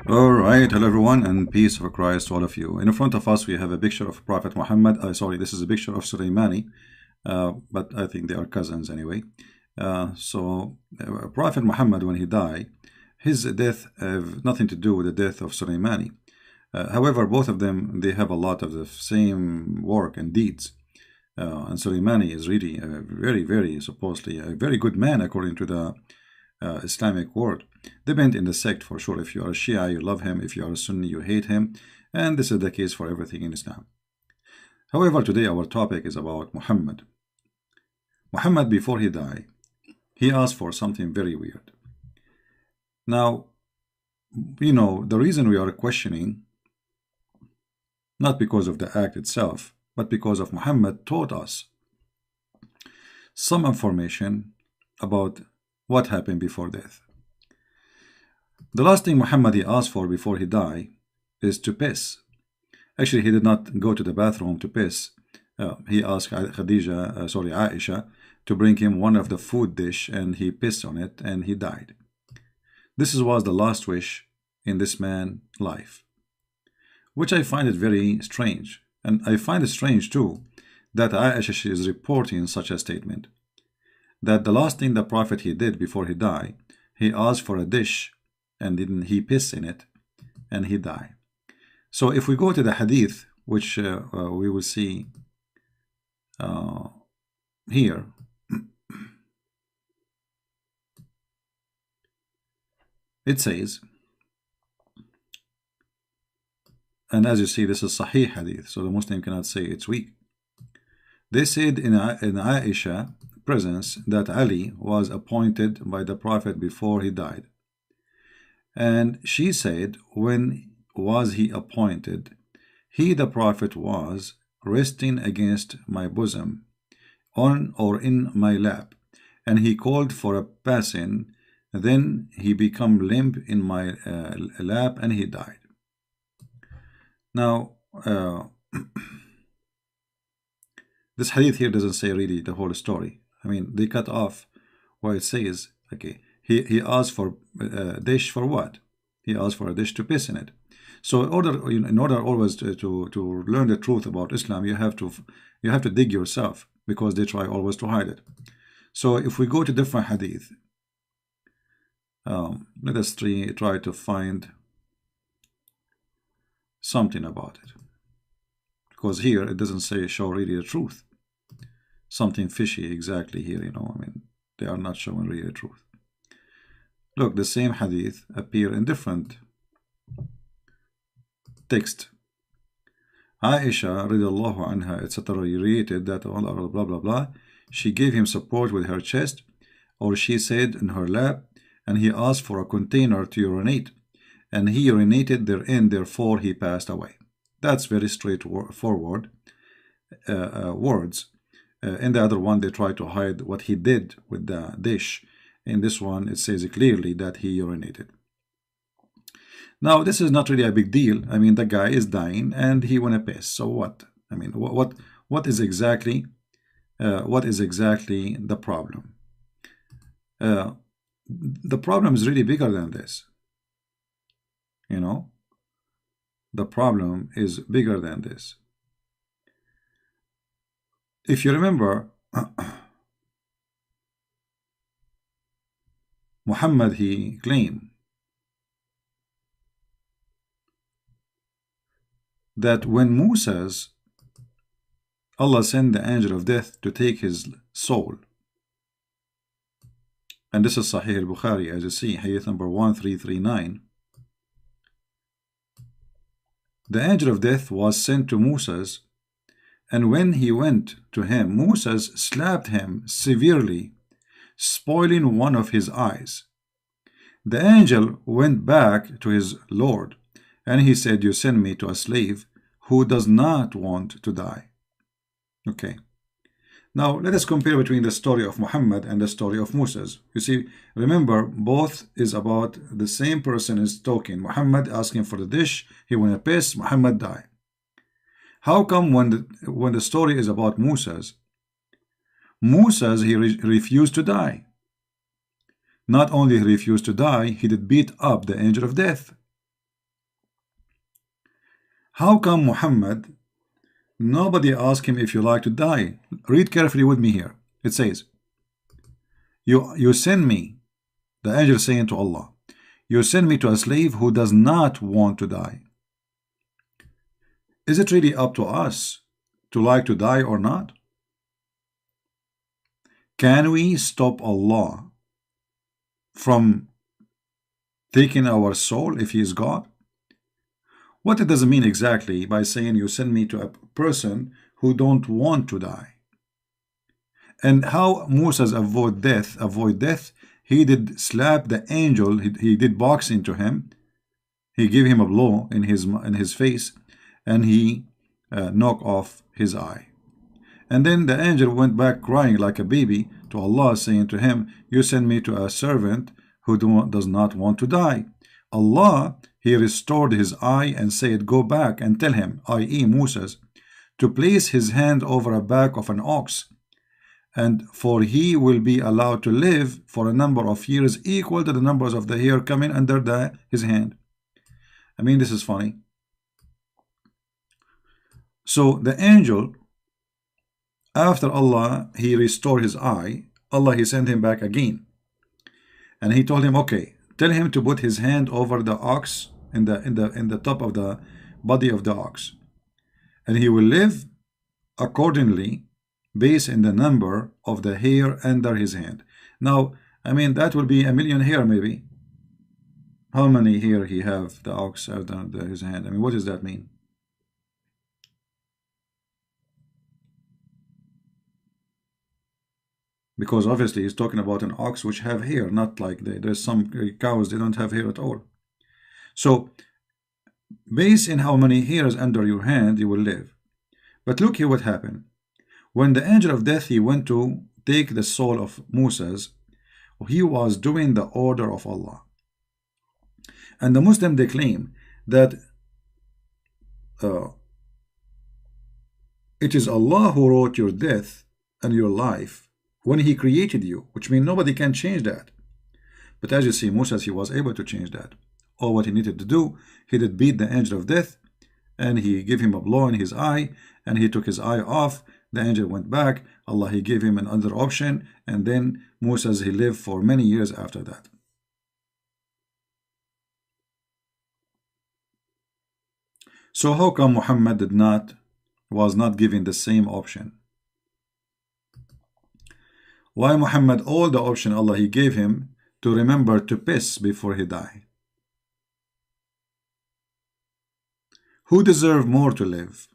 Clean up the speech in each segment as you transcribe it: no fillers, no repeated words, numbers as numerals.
All right, hello everyone, and peace of Christ to all of you. In front of us, we have a picture of Prophet Muhammad. Sorry, this is a picture of Sulaimani, but I think they are cousins anyway. Prophet Muhammad, when he died, his death have nothing to do with the death of Sulaimani. However, both of them, they have a lot of the same work and deeds. And Sulaimani is really a very, supposedly a very good man according to the Islamic world. Depend in the sect for sure. If you are a Shia, you love him. If you are a Sunni, you hate him. And this is the case for everything in Islam. However, today our topic is about Muhammad. Muhammad, before he died, he asked for something very weird. Now, you know, the reason we are questioning, not because of the act itself, but because of Muhammad taught us some information about what happened before death. The last thing Muhammad he asked for before he died is to piss. Actually, he did not go to the bathroom to piss. He asked Aisha to bring him one of the food dish, and he pissed on it, and he died. This was the last wish in this man's life, which I find it very strange. And I find it strange too that Aisha is reporting such a statement, that the last thing the Prophet he did before he died, he asked for a dish, and didn't he piss in it, and he died. So if we go to the hadith, which we will see here, it says, and as you see, this is Sahih hadith, so the Muslim cannot say it's weak. They said in Aisha presence that Ali was appointed by the Prophet before he died. And she said, when was he appointed? He, the Prophet, was resting against my bosom, on or in my lap, and he called for a passing. Then he became limp in my lap, and he died. Now, this hadith here doesn't say really the whole story. I mean, they cut off where it says, okay, he asked for a dish for what? He asked for a dish to piss in it. So in order always to learn the truth about Islam, you have to dig yourself, because they try always to hide it. So if we go to different hadith, let us try to find something about it, because here it doesn't show really the truth. Something fishy exactly here, you know. I mean, they are not showing really the truth. Look, the same hadith appear in different text. Aisha radiallahu anha etc. related that blah blah blah, she gave him support with her chest, or she said in her lap, and he asked for a container to urinate, and he urinated therein, therefore he passed away. That's very straightforward words. In the other one, they try to hide what he did with the dish. In this one, it says clearly that he urinated. Now, this is not really a big deal. I mean, the guy is dying and he wanna piss. So what? I mean, what is exactly the problem? The problem is really bigger than this. You know, the problem is bigger than this. If you remember, Muhammad, he claimed that when Allah sent the angel of death to take his soul, and this is Sahih al-Bukhari, as you see, hadith number 1339, the angel of death was sent to Moses, and when he went to him, Moses slapped him severely, spoiling one of his eyes. The angel went back to his Lord, and he said, you send me to a slave who does not want to die. Okay. Now, let us compare between the story of Muhammad and the story of Moses. You see, remember, both is about the same person is talking. Muhammad asking for the dish, he want to piss, Muhammad die. How come when the story is about Moses, he refused to die? Not only he refused to die, he did beat up the angel of death. How come Muhammad, nobody asked him if you like to die? Read carefully with me here. It says, you send me, the angel saying to Allah, you send me to a slave who does not want to die. Is it really up to us to like to die or not? Can we stop Allah from taking our soul if He is God? What it doesn't mean exactly by saying you send me to a person who don't want to die. And how Moses avoid death, he did slap the angel, he did box into him, he gave him a blow in his face, and he knocked off his eye. And then the angel went back crying like a baby to Allah, saying to him, you send me to a servant who does not want to die. Allah, He restored his eye and said, go back and tell him, i.e. Moses, to place his hand over the back of an ox, and for he will be allowed to live for a number of years equal to the numbers of the hair coming under his hand. I mean, this is funny. So the angel, after Allah, He restored his eye, Allah, He sent him back again. And He told him, okay, tell him to put his hand over the ox in the top of the body of the ox. And he will live accordingly based on the number of the hair under his hand. Now, I mean, that will be 1,000,000 hair maybe. How many hair he have, the ox, under his hand? I mean, what does that mean? Because obviously he's talking about an ox which have hair, not like there's some cows, they don't have hair at all. So, based on how many hairs under your hand, you will live. But look here what happened. When the angel of death, he went to take the soul of Moses, he was doing the order of Allah. And the Muslim, they claim that it is Allah who wrote your death and your life when He created you, which means nobody can change that. But as you see, Moses, he was able to change that. All what he needed to do, he did beat the angel of death, and he gave him a blow in his eye, and he took his eye off. The angel went back. Allah, He gave him another option, and then Moses, he lived for many years after that. So how come Muhammad was not given the same option? Why Muhammad, all the option Allah, He gave him to remember to piss before he died? Who deserved more to live?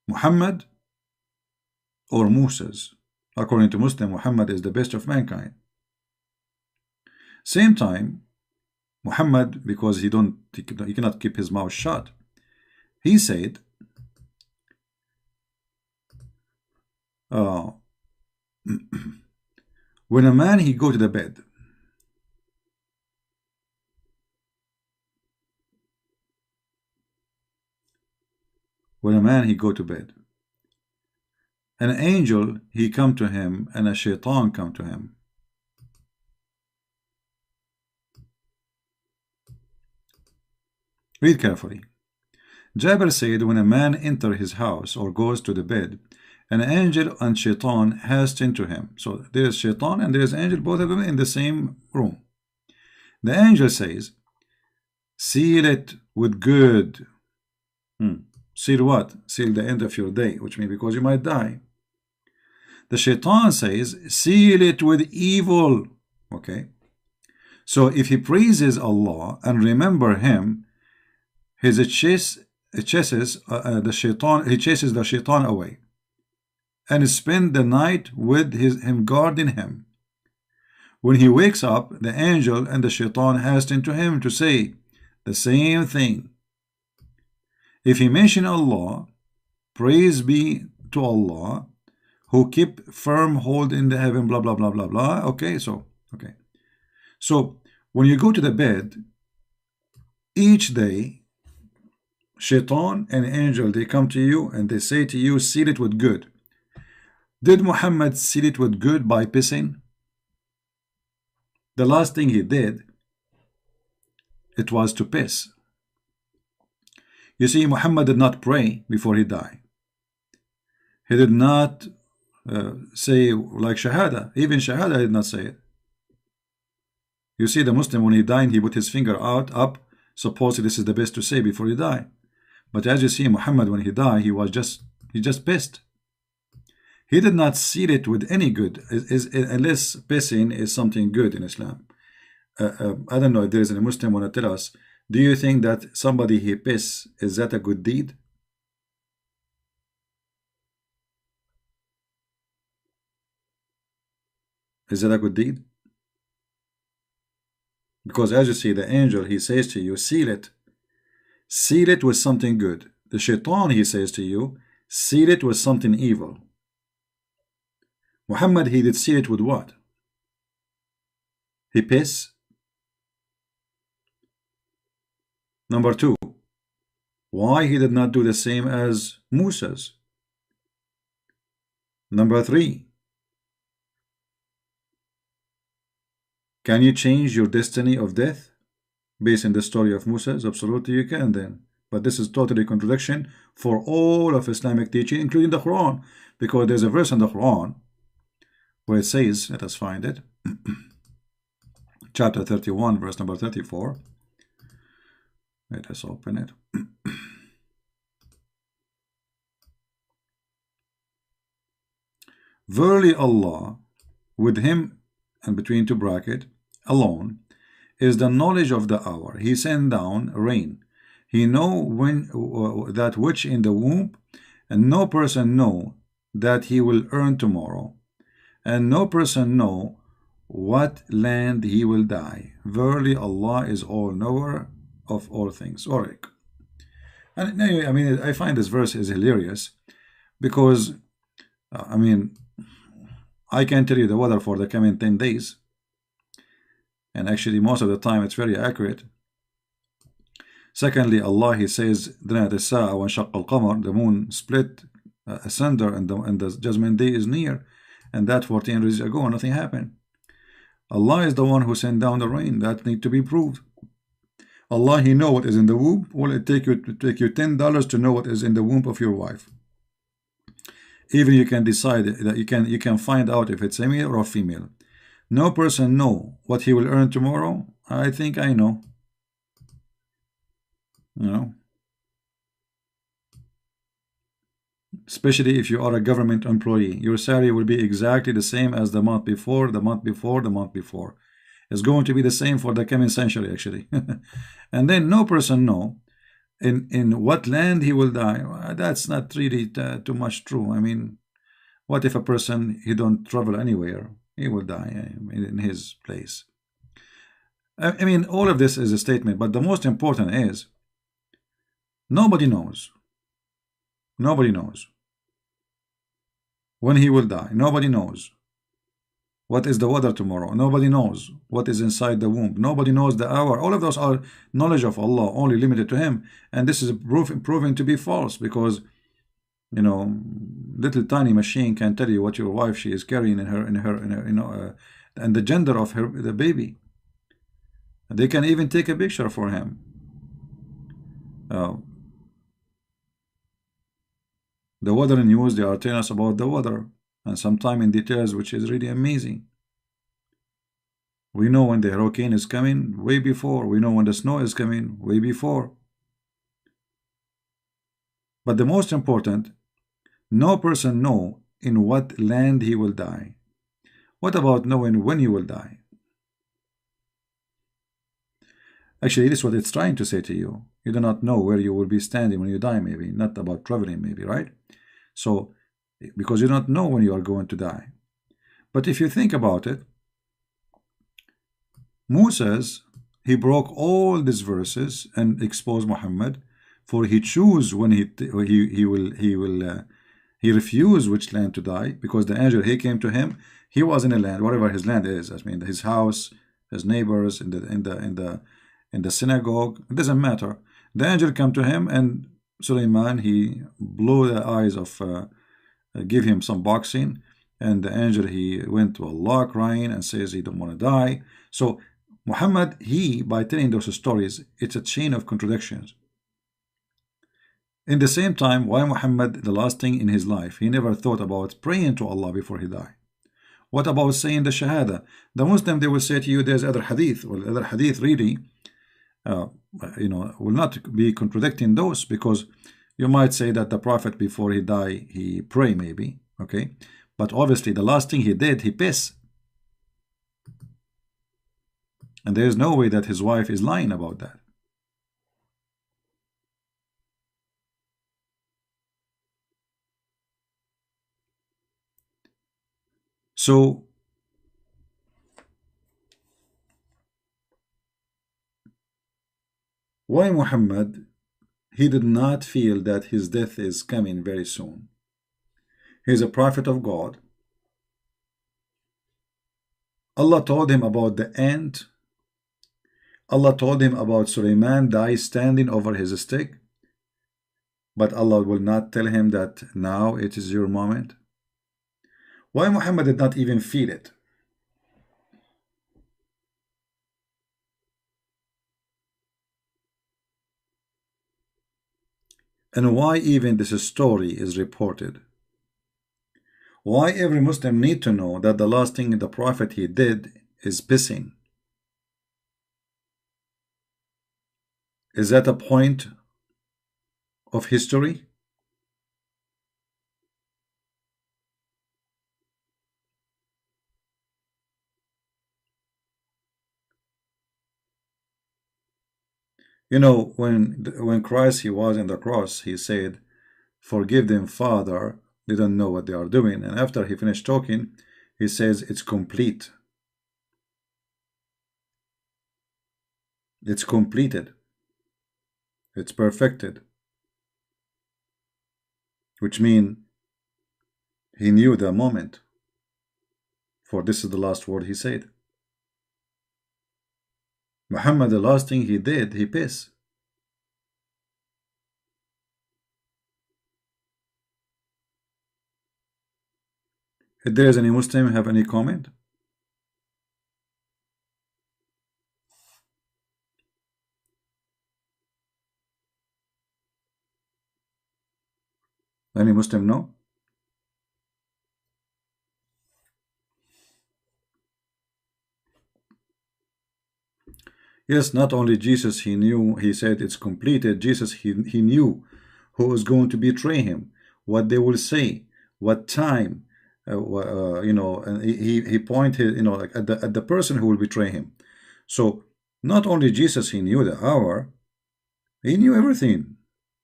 Muhammad or Moses? According to Muslim, Muhammad is the best of mankind. Same time, Muhammad, because he cannot keep his mouth shut, he said, when a man he go to the bed, an angel he come to him and a shaitan come to him. Read carefully. Jabir said, when a man enter his house or goes to the bed, an angel and shaitan hasten to him. So there is shaitan and there is angel, both of them in the same room. The angel says, seal it with good. Seal what? Seal the end of your day, which means because you might die. The shaitan says, seal it with evil. Okay. So if he praises Allah and remember Him, he chases the shaitan away, and spend the night with him guarding him. When he wakes up, the angel and the shaitan hasten to him to say the same thing. If he mention Allah, praise be to Allah, who keep firm hold in the heaven, blah, blah, blah, blah, blah. Okay, so when you go to the bed, each day, shaitan and angel, they come to you and they say to you, seal it with good. Did Muhammad seal it with good by pissing? The last thing he did, it was to piss. You see, Muhammad did not pray before he died. He did not say like Shahada. Even Shahada he did not say it. You see, the Muslim, when he died, he put his finger up. Supposedly this is the best to say before he died. But as you see, Muhammad, when he died, he just pissed. He did not seal it with any good, unless pissing is something good in Islam. I don't know if there is any Muslim want to tell us, do you think that somebody he piss, is that a good deed? Is that a good deed? Because as you see, the angel, he says to you, seal it. Seal it with something good. The shaitan, he says to you, seal it with something evil. Muhammad, he did seal it with what? He piss. Number two, why he did not do the same as Moses? Number three, can you change your destiny of death based on the story of Moses? Absolutely you can then. But this is totally contradiction for all of Islamic teaching, including the Quran, because there's a verse in the Quran where it says, let us find it, chapter 31, verse number 34. Let us open it. Verily Allah, with him, and between two brackets, alone, is the knowledge of the hour. He sent down rain. He know when that which in the womb, and no person know that he will earn tomorrow, and no person know what land he will die. Verily Allah is all knower of all things. Orik. And anyway, I mean, I find this verse is hilarious because I mean, I can tell you the weather for the coming 10 days, and actually most of the time it's very accurate. Secondly, Allah, he says, the moon split asunder, and the judgment day is near, and that 14 years ago nothing happened. Allah is the one who sent down the rain. That need to be proved. Allah, he know what is in the womb. Will it take you $10 to know what is in the womb of your wife? Even you can decide that you can find out if it's a male or female. No person know what he will earn tomorrow. I think I know. You know, especially if you are a government employee, your salary will be exactly the same as the month before, the month before, the month before. It's going to be the same for the coming century, actually. And then no person know in what land he will die. That's not really too much true. I mean, what if a person, he don't travel anywhere, he will die in his place. I mean, all of this is a statement, but the most important is nobody knows. Nobody knows when he will die. Nobody knows what is the weather tomorrow. Nobody knows what is inside the womb. Nobody knows the hour. All of those are knowledge of Allah, only limited to him. And this is proven to be false, because you know, little tiny machine can tell you what your wife she is carrying in her you know, and the gender of the baby. They can even take a picture for him. The weather news, they are telling us about the weather, and sometime in details, which is really amazing. We know when the hurricane is coming way before. We know when the snow is coming way before. But the most important, no person know in what land he will die. What about knowing when you will die? Actually, this is what it's trying to say to you. You do not know where you will be standing when you die, maybe. Not about traveling, maybe, right? So, because you don't know when you are going to die. But if you think about it, Moses, he broke all these verses and exposed Muhammad, for he chose when he refused which land to die, because the angel, he came to him, he was in a land, whatever his land is. I mean, his house, his neighbors, in the synagogue, it doesn't matter. The angel came to him, and Suleiman, he blew the eyes of, give him some boxing, and the angel, he went to Allah crying and says he don't want to die. So Muhammad, he, by telling those stories, it's a chain of contradictions. In the same time, why Muhammad, the last thing in his life, he never thought about praying to Allah before he died? What about saying the Shahada? The Muslim, they will say to you, there's other hadith. Well, other hadith really, uh, will not be contradicting those, because you might say that the Prophet before he died, he pray maybe, okay? But obviously the last thing he did, he piss. And there is no way that his wife is lying about that. So why Muhammad, he did not feel that his death is coming very soon? He is a prophet of God. Allah told him about the end. Allah told him about Sulaiman die standing over his stick. But Allah will not tell him that now it is your moment. Why Muhammad did not even feel it? And why even this story is reported? Why every Muslim need to know that the last thing the Prophet he did is pissing? Is that a point of history? You know, when Christ he was in the cross, he said, "Forgive them, Father, they don't know what they are doing." And after he finished talking, he says, "It's complete. It's completed. It's perfected." Which means he knew the moment. For this is the last word he said. Muhammad, the last thing he did, he pissed. If there is any Muslim have any comment? Any Muslim know? Yes, not only Jesus, he knew, he said it's completed. Jesus, he knew who was going to betray him, what they will say, what time, and he pointed, like at the person who will betray him. So not only Jesus, he knew the hour, he knew everything.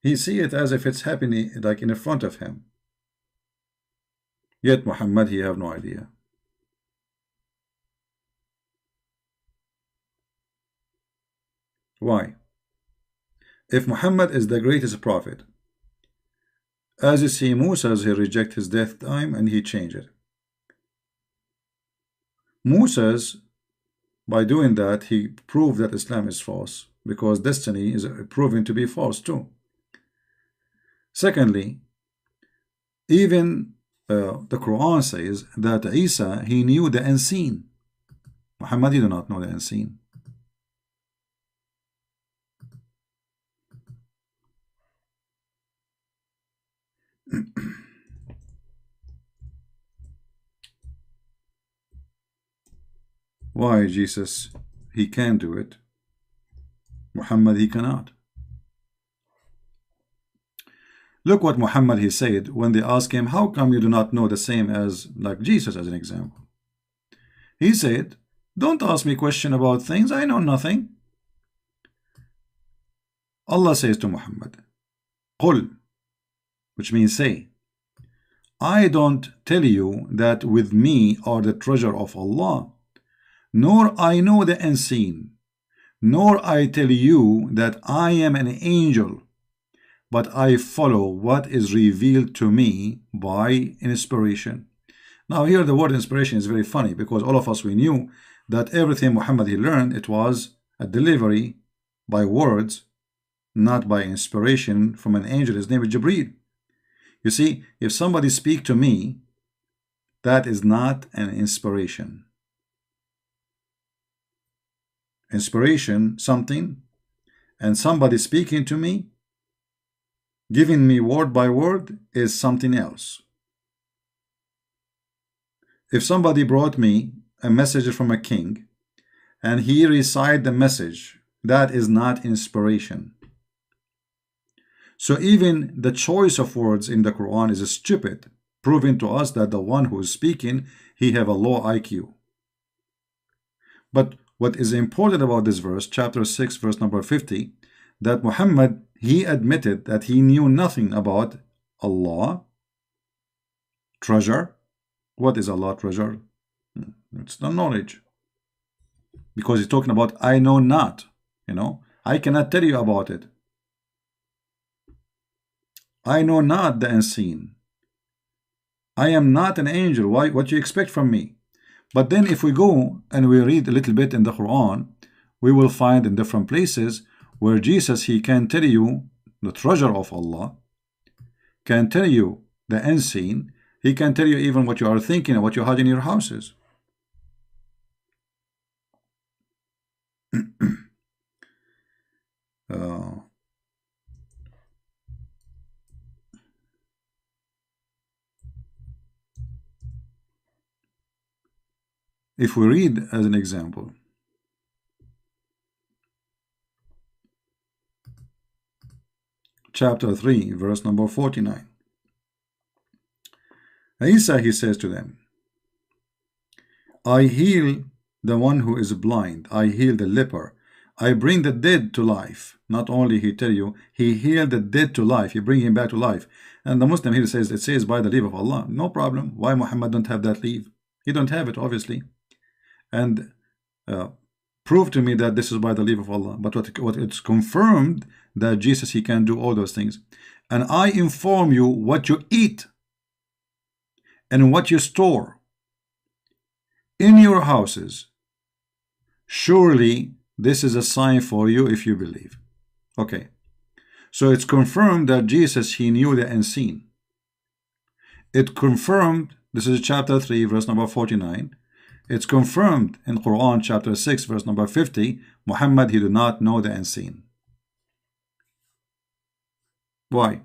He see it as if it's happening like in front of him. Yet Muhammad, he have no idea. Why? If Muhammad is the greatest prophet, as you see, Moses, he reject his death time and he changed it. Moses, by doing that, he proved that Islam is false, because destiny is proven to be false too. Secondly, even the Quran says that Isa, he knew the unseen. Muhammad, he did not know the unseen. Why Jesus, he can do it, Muhammad, he cannot? Look what Muhammad, he said when they asked him, how come you do not know the same as like Jesus, as an example? He said, don't ask me question about things I know nothing. Allah says to Muhammad, Qul, which means say, I don't tell you that with me are the treasure of Allah, nor I know the unseen, nor I tell you that I am an angel, but I follow what is revealed to me by inspiration. Now here the word inspiration is very funny, because all of us, we knew that everything Muhammad he learned, it was a delivery by words, not by inspiration from an angel. His name is Jibreel. You see, if somebody speak to me, that is not an inspiration. Inspiration, something, and somebody speaking to me, Giving me word by word is something else. If somebody brought me a message from a king and he recited the message, that is not inspiration. So even the choice of words in the Quran is stupid, proving to us that the one who is speaking, he have a low IQ. But what is important about this verse, chapter 6, verse number 50, that Muhammad, he admitted that he knew nothing about Allah, treasure. What is Allah treasure? It's the knowledge. Because he's talking about, I know not, I cannot tell you about it. I know not the unseen. I am not an angel. Why? What do you expect from me? But then if we go and we read a little bit in the Quran, we will find in different places where Jesus, he can tell you the treasure of Allah, can tell you the unseen, he can tell you even what you are thinking and what you hide in your houses. If we read as an example, chapter 3, verse number 49. Isa, he says to them, I heal the one who is blind, I heal the leper, I bring the dead to life. Not only he tell you, he healed the dead to life, he bring him back to life. And the Muslim here says, it says by the leave of Allah. No problem. Why Muhammad don't have that leave? He don't have it, obviously. And prove to me that this is by the leave of Allah. But what it's confirmed that Jesus, he can do all those things. And I inform you what you eat and what you store in your houses. Surely this is a sign for you if you believe. Okay. So it's confirmed that Jesus, he knew the unseen. It confirmed, this is chapter 3, verse number 49. It's confirmed in Quran chapter 6, verse number 50, Muhammad, he did not know the unseen. Why?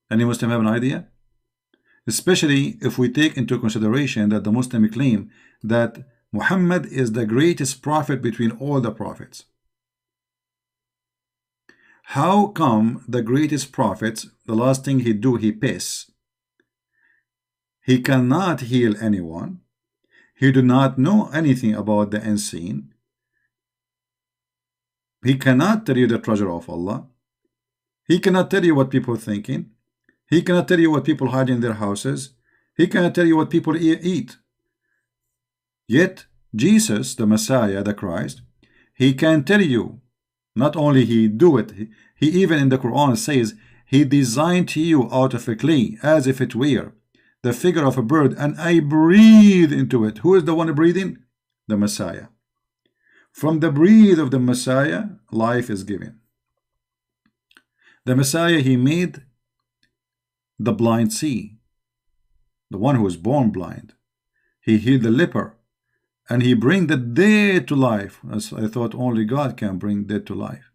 Any Muslim have an idea? Especially if we take into consideration that the Muslim claim that Muhammad is the greatest prophet between all the prophets. How come the greatest prophets, the last thing he do, he piss? He cannot heal anyone. He do not know anything about the unseen. He cannot tell you the treasure of Allah. He cannot tell you what people are thinking. He cannot tell you what people hide in their houses. He cannot tell you what people eat. Yet Jesus, the Messiah, the Christ, he can tell you. Not only he do it, he even in the Quran says, he designed to you out of a clay as if it were the figure of a bird, and I breathe into it. Who is the one breathing? The Messiah. From the breath of the Messiah, life is given. The Messiah, he made the blind see, the one who was born blind. He healed the leper, and he bring the dead to life. As I thought only God can bring dead to life.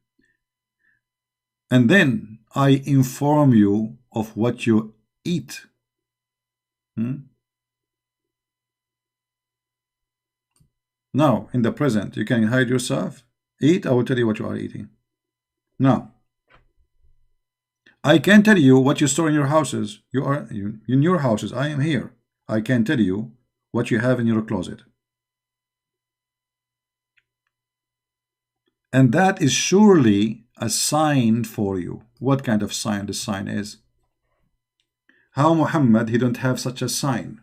And then I inform you of what you eat. Now, in the present, you can hide yourself. Eat, I will tell you what you are eating. Now, I can tell you what you store in your houses. You are in your houses. I am here. I can tell you what you have in your closet. And that is surely a sign for you. What kind of sign the sign is? How Muhammad, he don't have such a sign?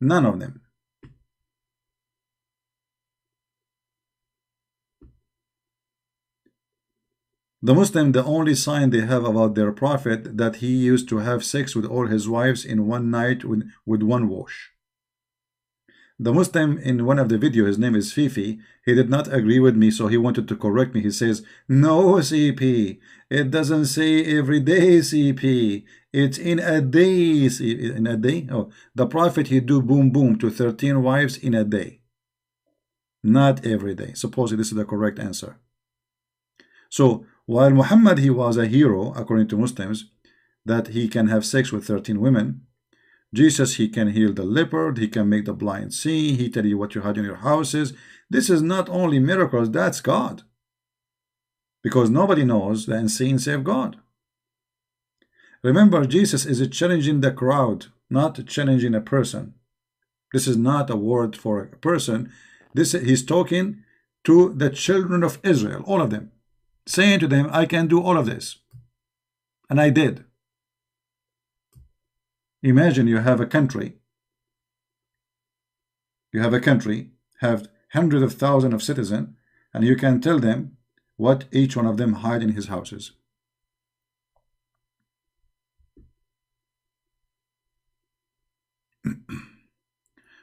None of them. The Muslim, the only sign they have about their prophet, that he used to have sex with all his wives in one night with one wash. The Muslim, in one of the videos, his name is Fifi, he did not agree with me, so he wanted to correct me. He says, no, CP, it doesn't say every day, CP. It's in a day. In a day? Oh, the prophet, he do boom boom to 13 wives in a day. Not every day. Supposedly this is the correct answer. So while Muhammad, he was a hero according to Muslims, that he can have sex with 13 women, Jesus, he can heal the leopard, he can make the blind see, he tell you what you had in your houses. This is not only miracles, that's God. Because nobody knows the insane save God. Remember, Jesus is challenging the crowd, not challenging a person. This is not a word for a person. He's talking to the children of Israel, all of them, saying to them, I can do all of this. And I did. Imagine you have a country. You have a country, have hundreds of thousands of citizens, and you can tell them what each one of them hide in his houses.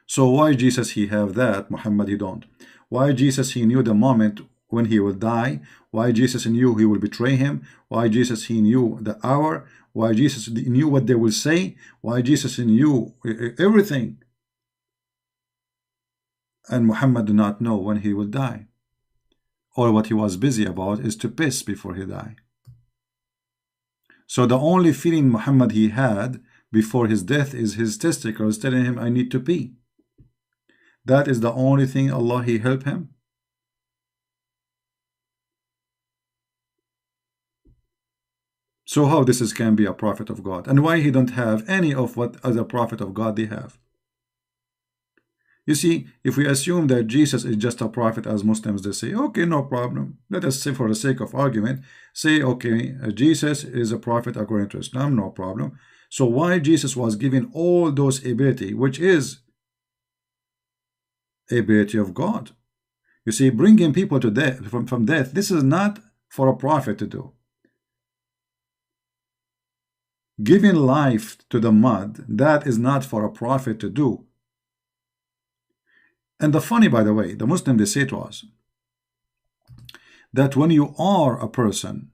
So why Jesus he have that, Muhammad he don't? Why Jesus he knew the moment when he will die? Why Jesus knew he will betray him? Why Jesus he knew the hour? Why Jesus knew what they will say? Why Jesus knew everything? And Muhammad do not know when he will die. All what he was busy about is to piss before he died. So the only feeling Muhammad he had before his death is his testicles telling him, I need to pee. That is the only thing Allah he helped him. So how this can be a prophet of God? And why he don't have any of what other prophet of God they have? You see, if we assume that Jesus is just a prophet, as Muslims they say, okay, no problem. Let us say, for the sake of argument, say, okay, Jesus is a prophet according to Islam, no problem. So why Jesus was given all those ability, which is ability of God? You see, bringing people to death from death, this is not for a prophet to do. Giving life to the mud, that is not for a prophet to do. And the funny, by the way, the Muslim they say to us that when you are a person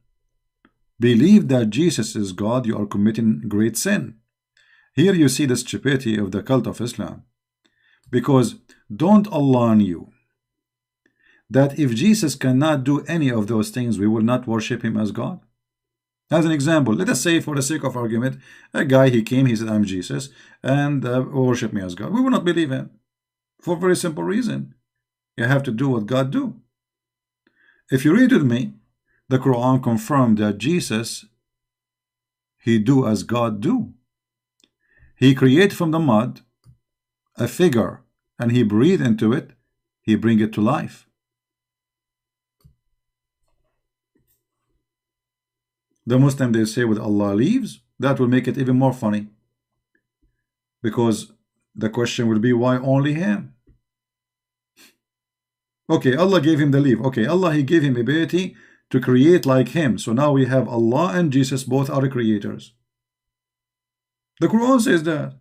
believe that Jesus is God, you are committing great sin. Here you see the stupidity of the cult of Islam, because don't Allah knew that if Jesus cannot do any of those things, we will not worship him as God? As an example, let us say, for the sake of argument, a guy he came, he said, I'm Jesus, and worship me as God. We will not believe him for a very simple reason. You have to do what God do. If you read with me, the Quran confirmed that Jesus, he do as God do. He create from the mud a figure, and he breathe into it, he bring it to life. The Muslim they say with Allah leaves, that will make it even more funny, because the question will be, why only him? Okay, Allah gave him the leave. Okay, Allah he gave him ability to create like him. So now we have Allah and Jesus, both are creators. The Quran says that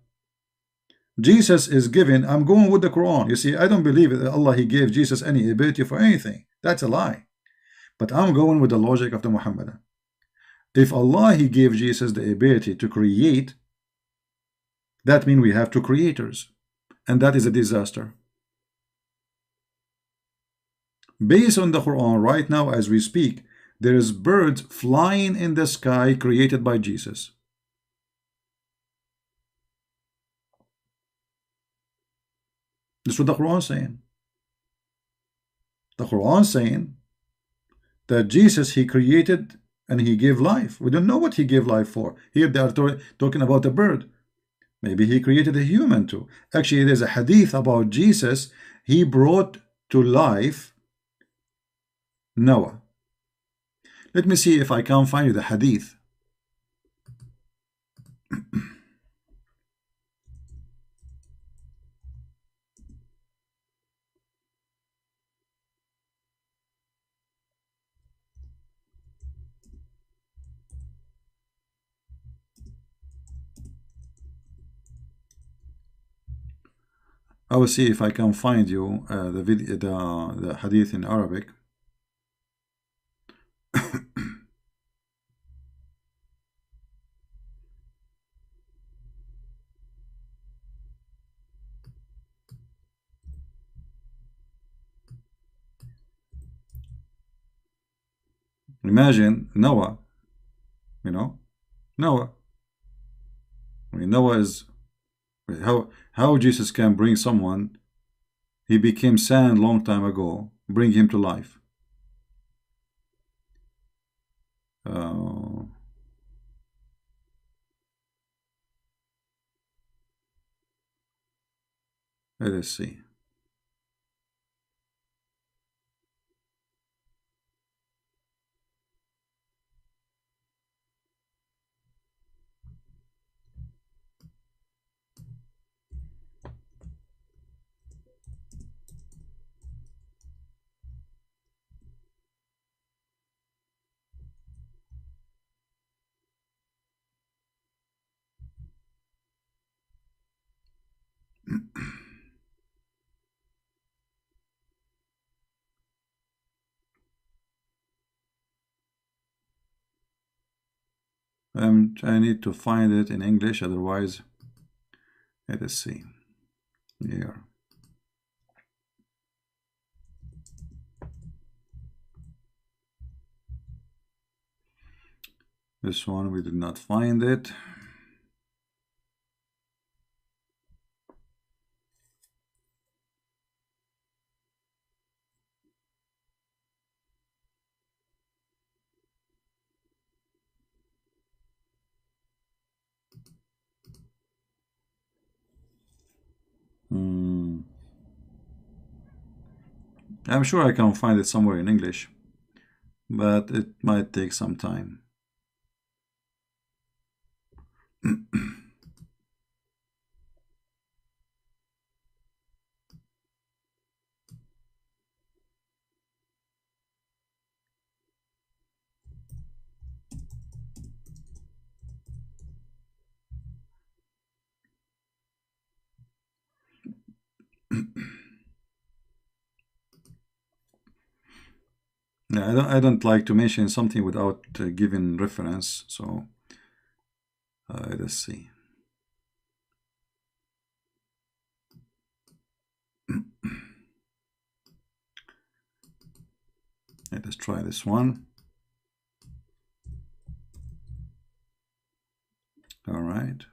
Jesus is given. I'm going with the Quran. You see, I don't believe that Allah he gave Jesus any ability for anything. That's a lie. But I'm going with the logic of the Muhammadan. If Allah he gave Jesus the ability to create, that means we have two creators, and that is a disaster. Based on the Quran, right now as we speak, there is birds flying in the sky created by Jesus. This is what the Quran is saying. The Quran is saying that Jesus he created and he gave life. We don't know what he gave life for. Here they are talking about a bird. Maybe he created a human too. Actually, there's a hadith about Jesus. He brought to life Noah. Let me see if I can find you the hadith. I will see if I can find you the hadith in Arabic. Imagine Noah, Noah. I mean, Noah is how Jesus can bring someone. He became sand long time ago, bring him to life. Let us see. I need to find it in English, otherwise, let us see. Here. This one, we did not find it. I'm sure I can find it somewhere in English, but it might take some time. Yeah, I don't like to mention something without giving reference, so let's see. Let us try this one. All right.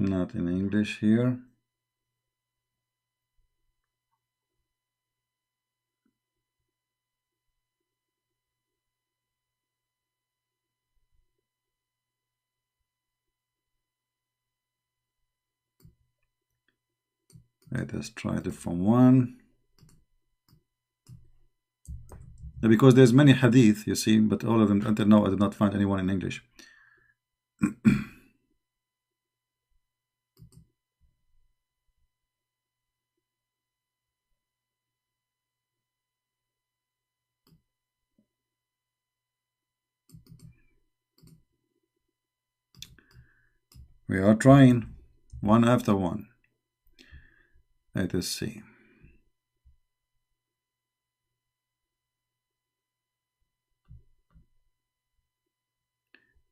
Not in English here. Let us try a different one. Because there's many hadith, you see, but all of them, until now, I did not find anyone in English. We are trying one after one. Let us see.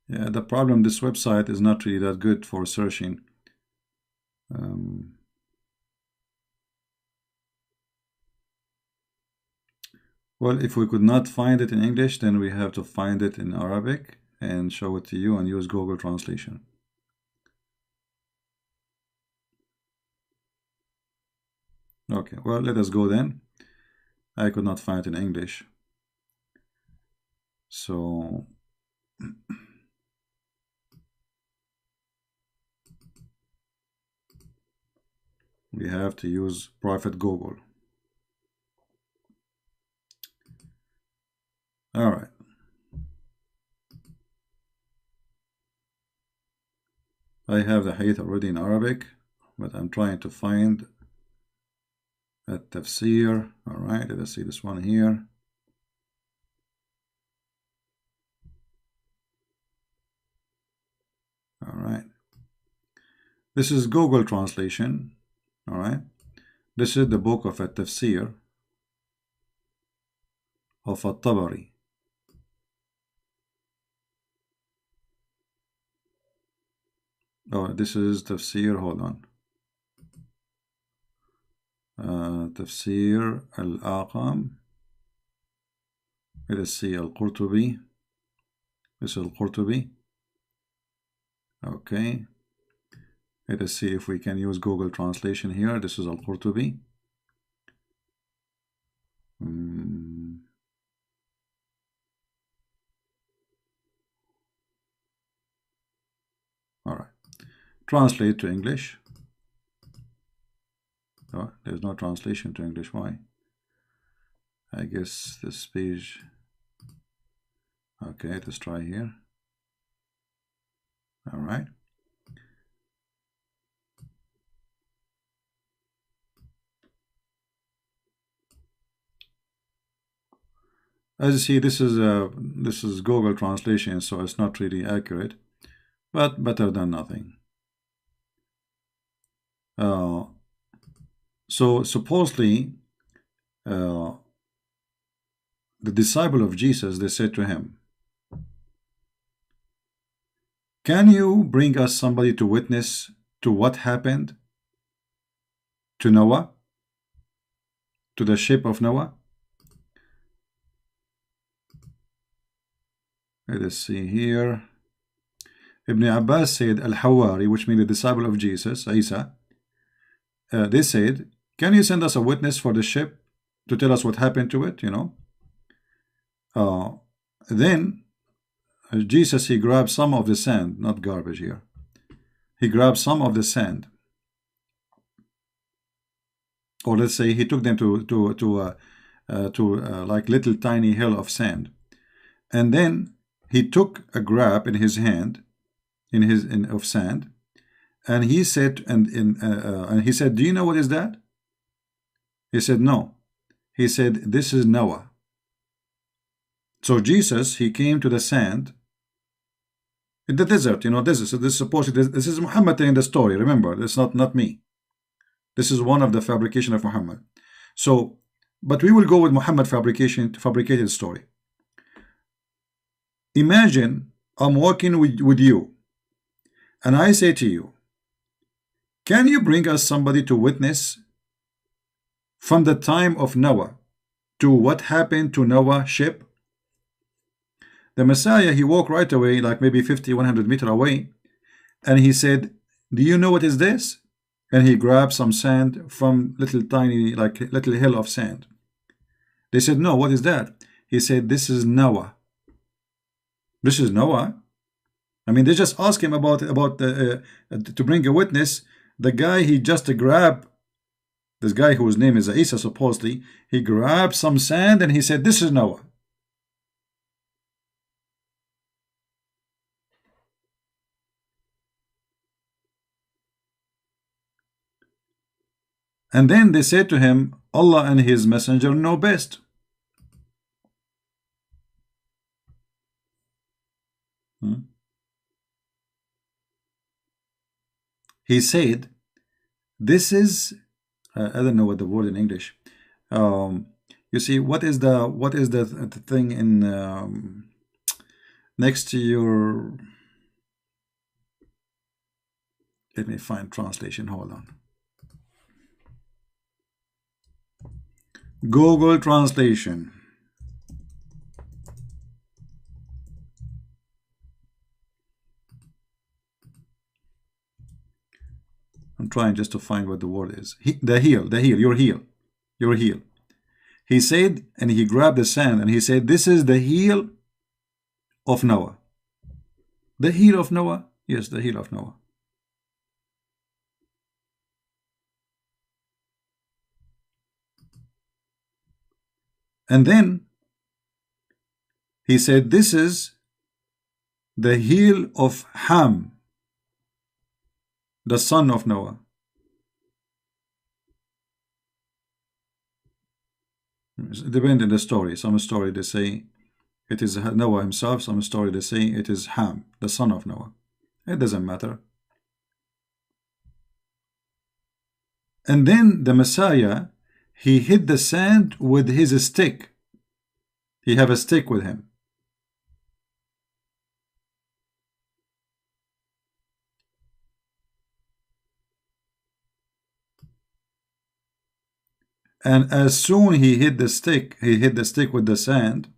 Yeah, the problem, this website is not really that good for searching. Well, if we could not find it in English, then we have to find it in Arabic and show it to you and use Google Translation. Okay, well, let us go then. I could not find it in English. So we have to use Prophet Google. All right. I have the hadith already in Arabic, but I'm trying to find a tafsir. All right, let us see this one here. All right. This is Google translation. All right. This is the book of a tafsir of At-Tabari. Oh, this is tafsir. Hold on. تفسير الآقام. Let us see Al-Qurtubi. This is Al-Qurtubi. Okay. Let us see if we can use Google Translation here. This is Al-Qurtubi. All right. Translate to English. Oh, there's no translation to English. Why? I guess this page. Okay, let's try here. All right. As you see, this is Google Translation, so it's not really accurate, but better than nothing. So supposedly, the disciple of Jesus, they said to him, "Can you bring us somebody to witness to what happened to Noah, to the ship of Noah?" Let us see here. Ibn Abbas said, Al-Hawari, which means the disciple of Jesus, Isa, they said, "Can you send us a witness for the ship to tell us what happened to it?" Then Jesus, he grabbed some of the sand, not garbage here. He grabbed some of the sand, or let's say he took them to like little tiny hill of sand, and then he took a grab in his hand, of sand, and he said, and he said, "Do you know what is that?" He said, "No." He said, "This is Noah." So Jesus, he came to the sand in the desert. This is Muhammad telling the story. Remember, it's not me. This is one of the fabrication of Muhammad. So, but we will go with Muhammad fabricated story. Imagine I'm walking with you, and I say to you, "Can you bring us somebody to witness from the time of Noah to what happened to Noah's ship?" The Messiah, he walked right away, like maybe 50, 100 meters away, and he said, "Do you know what is this?" And he grabbed some sand from little tiny, like little hill of sand. They said, "No, what is that?" He said, "This is Noah." This is Noah. I mean, they just asked him about to bring a witness. The guy, he just grabbed, this guy whose name is Isa, supposedly, he grabbed some sand and he said, "This is Noah." And then they said to him, "Allah and his messenger know best." He said, "This is," I don't know what the word in English. You see, what is the thing in next to your? Let me find translation. Hold on. Google Translation. I'm trying just to find what the word is. The heel, your heel. He said, and he grabbed the sand and he said, "This is the heel of Noah." The heel of Noah? Yes, the heel of Noah. And then he said, "This is the heel of Ham, the son of Noah." It depends on the story. Some story they say it is Noah himself. Some story they say it is Ham, the son of Noah. It doesn't matter. And then the Messiah, he hit the sand with his stick. He have a stick with him. And as soon he hit the stick, with the sand,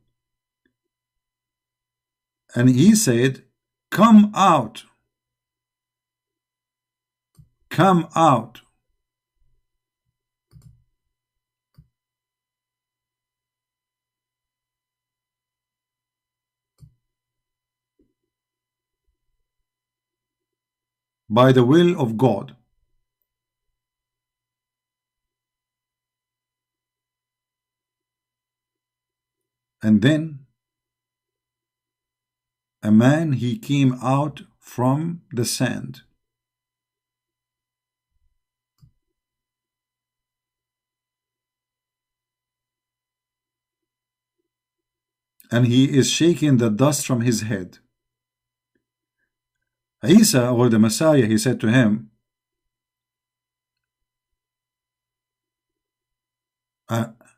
and he said, "Come out, come out." By the will of God. And then a man, he came out from the sand. And he is shaking the dust from his head. Isa, or the Messiah, he said to him,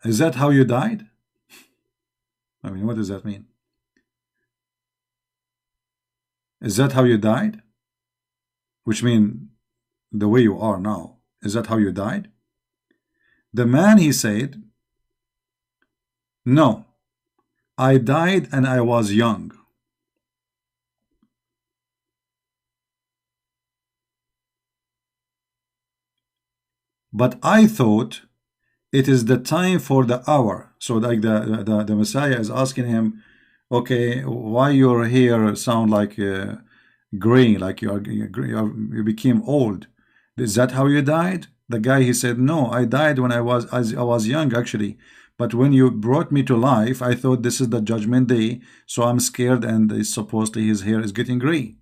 is that how you died? I mean, what does that mean? Is that how you died? Which means the way you are now. Is that how you died? The man, he said, "No, I died and I was young." But I thought it is the time for the hour. So like the Messiah is asking him, okay, why your hair sound like gray, like you became old? Is that how you died? The guy, he said, "No, I died when I was young actually. But when you brought me to life, I thought this is the judgment day, so I'm scared, and supposedly his hair is getting gray.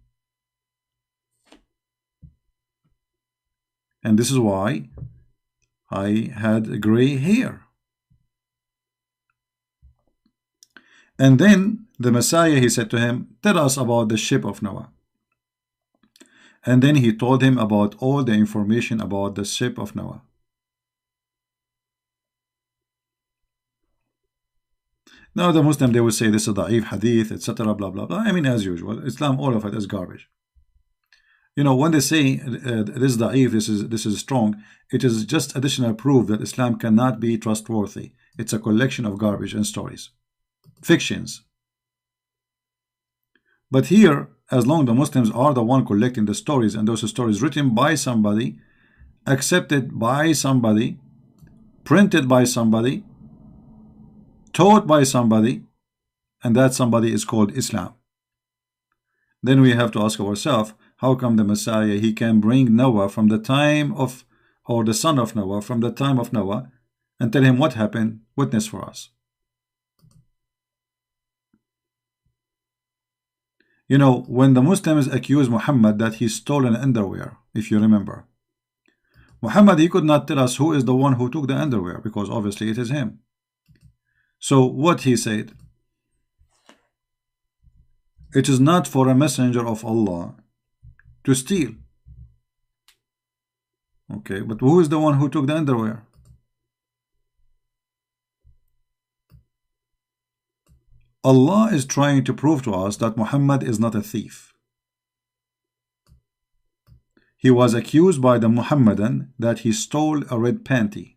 And this is why I had gray hair." And then the Messiah, he said to him, "Tell us about the ship of Noah." And then he told him about all the information about the ship of Noah. Now the Muslim, they will say this is da'if hadith, etc., blah blah blah. I mean, as usual, Islam, all of it is garbage. You know, when they say this is da'if, this is strong, it is just additional proof that Islam cannot be trustworthy. It's a collection of garbage and stories, fictions. But here, as long the Muslims are the one collecting the stories, and those stories written by somebody, accepted by somebody, printed by somebody, taught by somebody, and that somebody is called Islam, then we have to ask ourselves, how come the Messiah, he can bring Noah from the time of, or the son of Noah, from the time of Noah, and tell him what happened, witness for us? You know, when the Muslims accuse Muhammad that he stole an underwear, if you remember, Muhammad, he could not tell us who is the one who took the underwear, because obviously it is him. So what he said, it is not for a messenger of Allah to steal. Okay, but who is the one who took the underwear? Allah is trying to prove to us that Muhammad is not a thief. He was accused by the Muhammadan that he stole a red panty.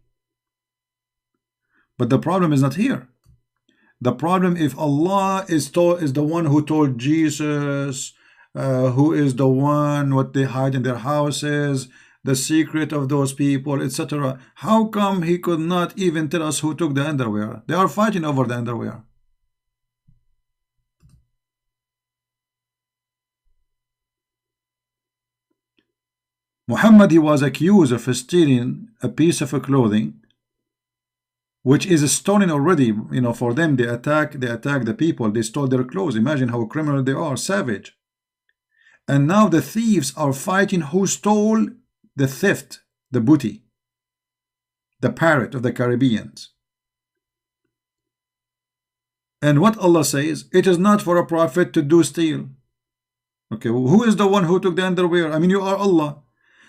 But the problem is not here. The problem, if Allah is the one who told Jesus, who is the one what they hide in their houses, the secret of those people, etc., how come he could not even tell us who took the underwear? They are fighting over the underwear. Muhammad, he was accused of stealing a piece of clothing which is stolen already. You know, for them, they attack the people, they stole their clothes. Imagine how criminal they are, savage. And now the thieves are fighting who stole the theft, the booty, the parrot of the Caribbeans. And what Allah says, it is not for a prophet to do steal. Okay, who is the one who took the underwear? I mean, you are Allah.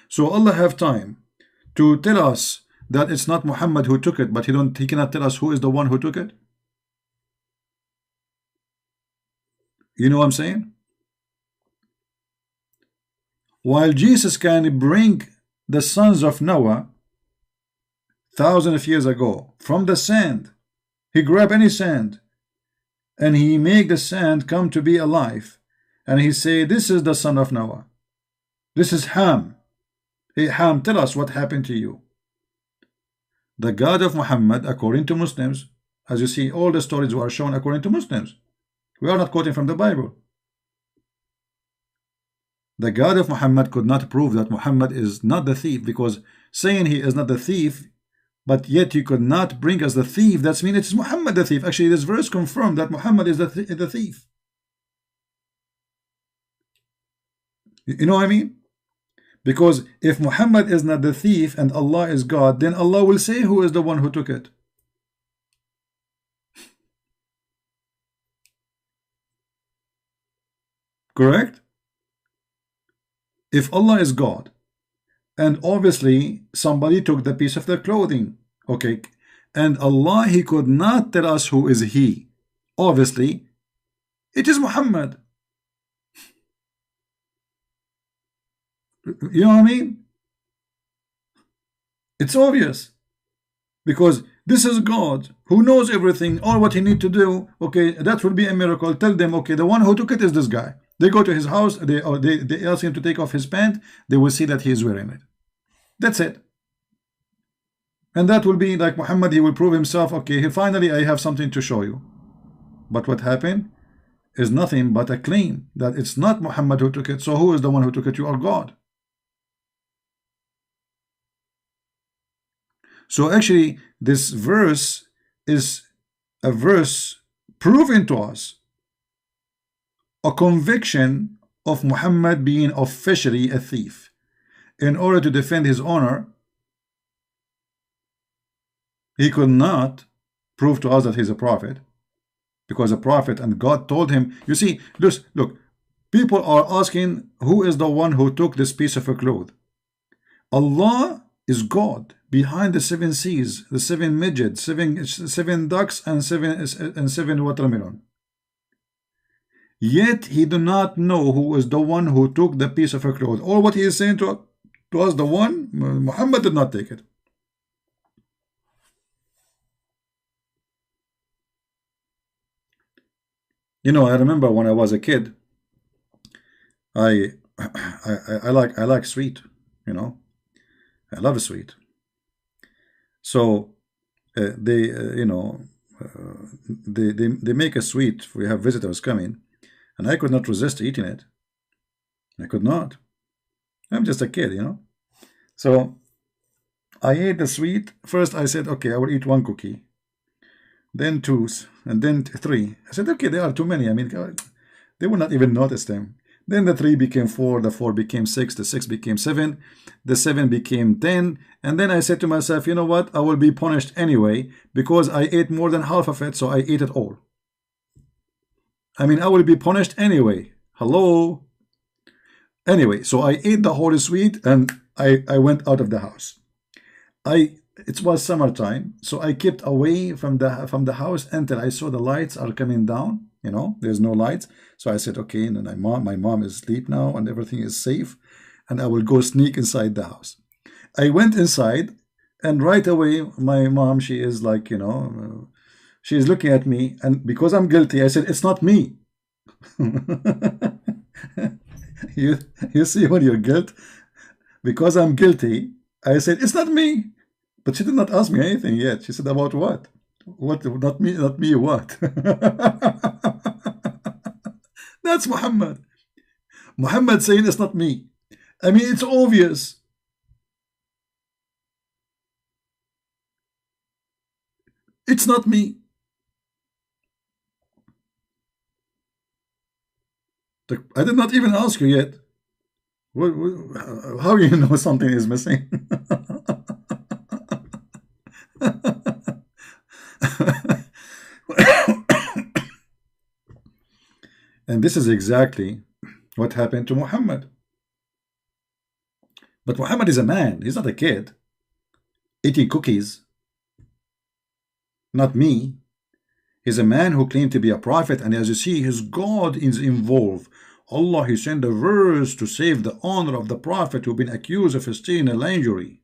So Allah have time to tell us that it's not Muhammad who took it, but he cannot tell us who is the one who took it. You know what I'm saying? While Jesus can bring the sons of Noah thousands of years ago from the sand. He grabbed any sand and he make the sand come to be alive, and he say, this is the son of Noah, this is Ham. Hey Ham, tell us what happened to you. The God of Muhammad, according to Muslims, as you see, all the stories were shown according to Muslims. We are not quoting from the Bible. The God of Muhammad could not prove that Muhammad is not the thief, because saying he is not the thief, but yet you could not bring us the thief, that means it's Muhammad the thief. Actually, this verse confirmed that Muhammad is the thief. You know what I mean? Because if Muhammad is not the thief and Allah is God, then Allah will say who is the one who took it. Correct? If Allah is God, and obviously somebody took the piece of their clothing, okay, and Allah, he could not tell us who is he. Obviously, it is Muhammad. You know what I mean? It's obvious, because this is God who knows everything. All what he need to do, okay, that will be a miracle. Tell them, okay, the one who took it is this guy. They go to his house, they ask him to take off his pant, they will see that he is wearing it. That's it. And that will be like Muhammad, he will prove himself, okay, finally I have something to show you. But what happened is nothing but a claim that it's not Muhammad who took it. So who is the one who took it? You are God. So actually, this verse is a verse proving to us a conviction of Muhammad being officially a thief. In order to defend his honor, he could not prove to us that he's a prophet, because a prophet, and God told him, you see, look, people are asking who is the one who took this piece of a cloth. Allah is God behind the 7 seas, the 7 midgets, seven ducks, and seven watermelon. Yet he do not know who is the one who took the piece of a cloth. Or what he is saying to us, the one, Muhammad did not take it. You know, I remember when I was a kid, I like sweet, you know. I love sweet. So they make a sweet. We have visitors coming, and I could not resist eating it. I could not. I'm just a kid, you know. So I ate the sweet. First I said, okay, I will eat 1 cookie, then 2, and then 3. I said, okay, there are too many. I mean, they will not even notice them. Then the 3 became 4, the 4 became 6, the 6 became 7, the 7 became 10, and then I said to myself, you know what, I will be punished anyway, because I ate more than half of it, so I ate it all. I mean, I will be punished anyway. Hello? Anyway, so I ate the whole sweet, and I went out of the house. It was summertime, so I kept away from the house until I saw the lights are coming down. You know, there's no lights. So I said, okay, and then my mom is asleep now and everything is safe, and I will go sneak inside the house. I went inside, and right away my mom, she is like, you know, she is looking at me, and because I'm guilty, I said, it's not me. you see, when you're guilty, because I'm guilty, I said, it's not me. But she did not ask me anything yet. She said, about what? What? Not me, what? That's Muhammad. Muhammad saying it's not me. I mean, it's obvious. It's not me. I did not even ask you yet. How do you know something is missing? And this is exactly what happened to Muhammad. But Muhammad is a man. He's not a kid eating cookies. Not me. He's a man who claimed to be a prophet, and as you see, his God is involved. Allah, he sent a verse to save the honor of the prophet who'd been accused of stealing a lingerie.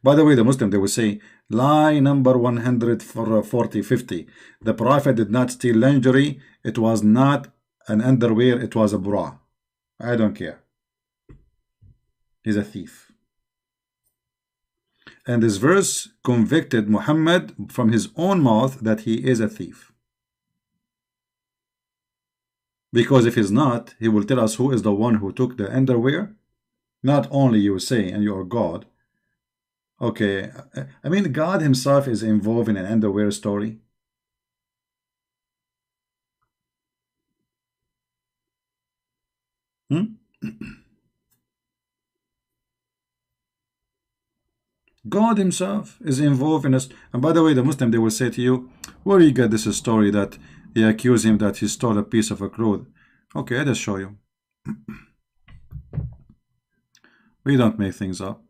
By the way, the Muslim, they will say, lie number 14050. The Prophet did not steal lingerie. It was not an underwear. It was a bra. I don't care. He's a thief. And this verse convicted Muhammad from his own mouth that he is a thief. Because if he's not, he will tell us who is the one who took the underwear. Not only you say, and you are God. Okay, I mean, God himself is involved in an underwear story. God himself is involved in this. And by the way, the Muslim, they will say to you, where do you get this story that they accuse him that he stole a piece of a cloth? Okay, I'll just show you. We don't make things up.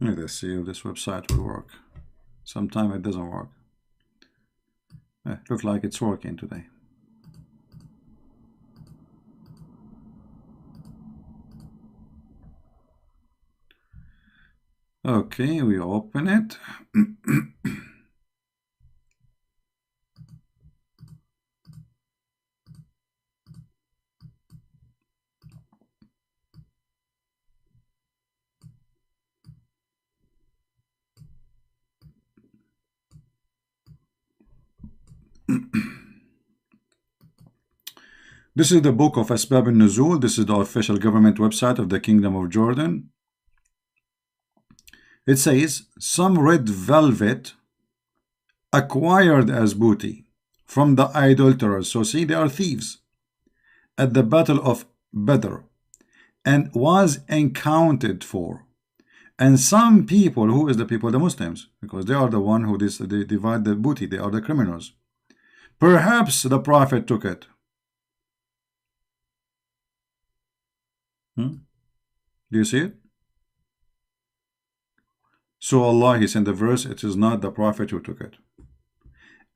Let's see if this website will work. Sometimes it doesn't work. Looks like it's working today. Okay, we open it. This is the book of Asbab al-Nuzul. This is the official government website of the Kingdom of Jordan. It says, some red velvet acquired as booty from the idolaters. So see, they are thieves. At the battle of Badr, and was encountered for. And some people, who is the people? The Muslims, because they are the one who they divide the booty. They are the criminals. Perhaps the Prophet took it. Do you see it? So Allah, he sent the verse, it is not the Prophet who took it.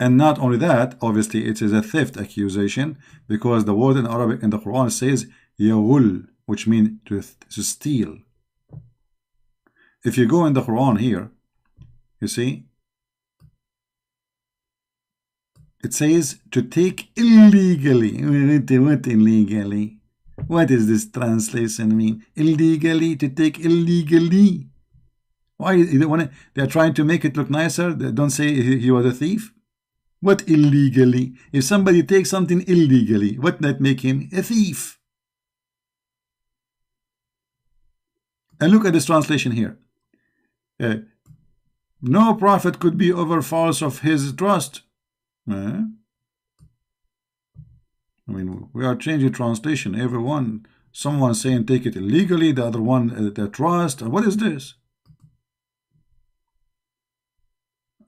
And not only that, obviously it is a theft accusation, because the word in Arabic in the Quran says yaghul, which means to steal. If you go in the Quran here, you see, it says to take illegally. What illegally? What does this translation mean? Illegally, to take illegally. Why they are trying to make it look nicer? They don't say he was a thief. What illegally? If somebody takes something illegally, what that make him? A thief. And look at this translation here. No prophet could be over false of his trust. I mean, we are changing translation. Everyone, someone saying take it illegally, the other one the trust. What is this?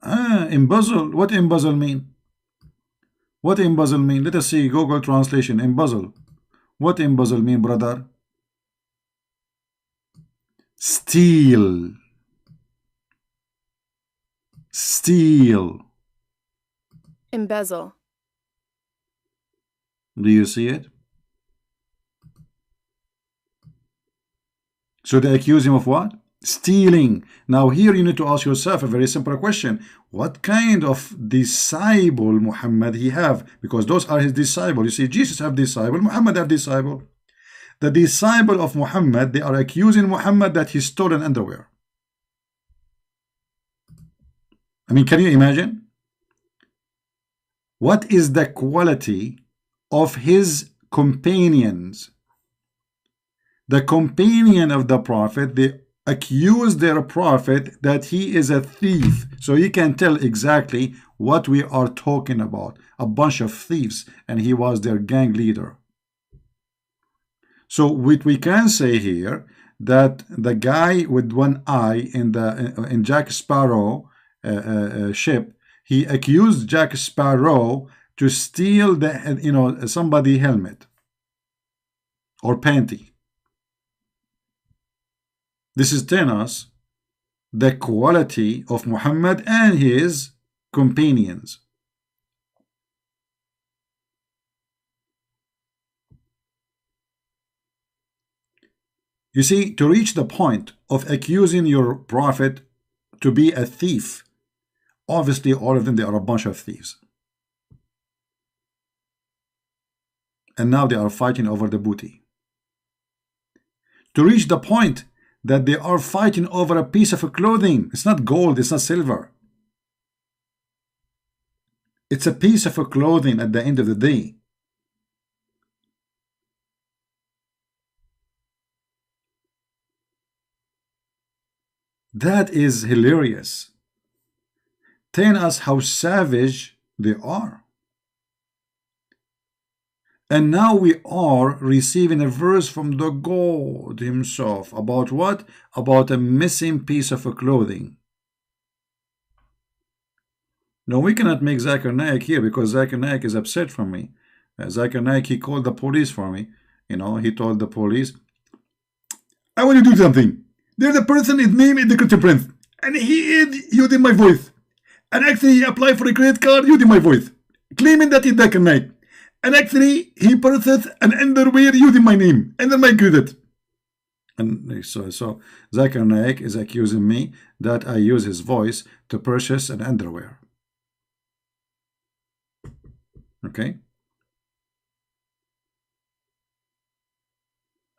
Embezzle. What embezzle mean? What embezzle mean? Let us see Google translation. Embezzle. What embezzle mean, brother? Steal. Steal. Embezzle. Do you see it? So they accuse him of what? Stealing. Now here you need to ask yourself a very simple question. What kind of disciple Muhammad he have? Because those are his disciples. You see, Jesus have disciple, Muhammad have disciple. The disciple of Muhammad, they are accusing Muhammad that he stole an underwear. I mean, can you imagine? What is the quality of his companions? The companion of the Prophet, they accuse their Prophet that he is a thief. So you can tell exactly what we are talking about. A bunch of thieves, and he was their gang leader. So what we can say here, that the guy with one eye in Jack Sparrow ship, he accused Jack Sparrow to steal the somebody helmet or panty. This is telling us the quality of Muhammad and his companions. You see, to reach the point of accusing your prophet to be a thief, obviously all of them, they are a bunch of thieves. And now they are fighting over the booty. To reach the point that they are fighting over a piece of clothing. It's not gold, it's not silver. It's a piece of clothing at the end of the day. That is hilarious. Telling us how savage they are. And now we are receiving a verse from the God himself. About what? About a missing piece of clothing. No, we cannot make Zakir Naik here because Zakir Naik is upset from me. Zakir Naik, he called the police for me. You know, he told the police, I want to do something. There's a person, his name is the Christian Prince, and he is using my voice. And actually, he applied for a credit card using my voice, claiming that he's Zakir Naik. And actually, he purchased an underwear using my name and then my credit. And so Zakir Naik is accusing me that I use his voice to purchase an underwear. Okay?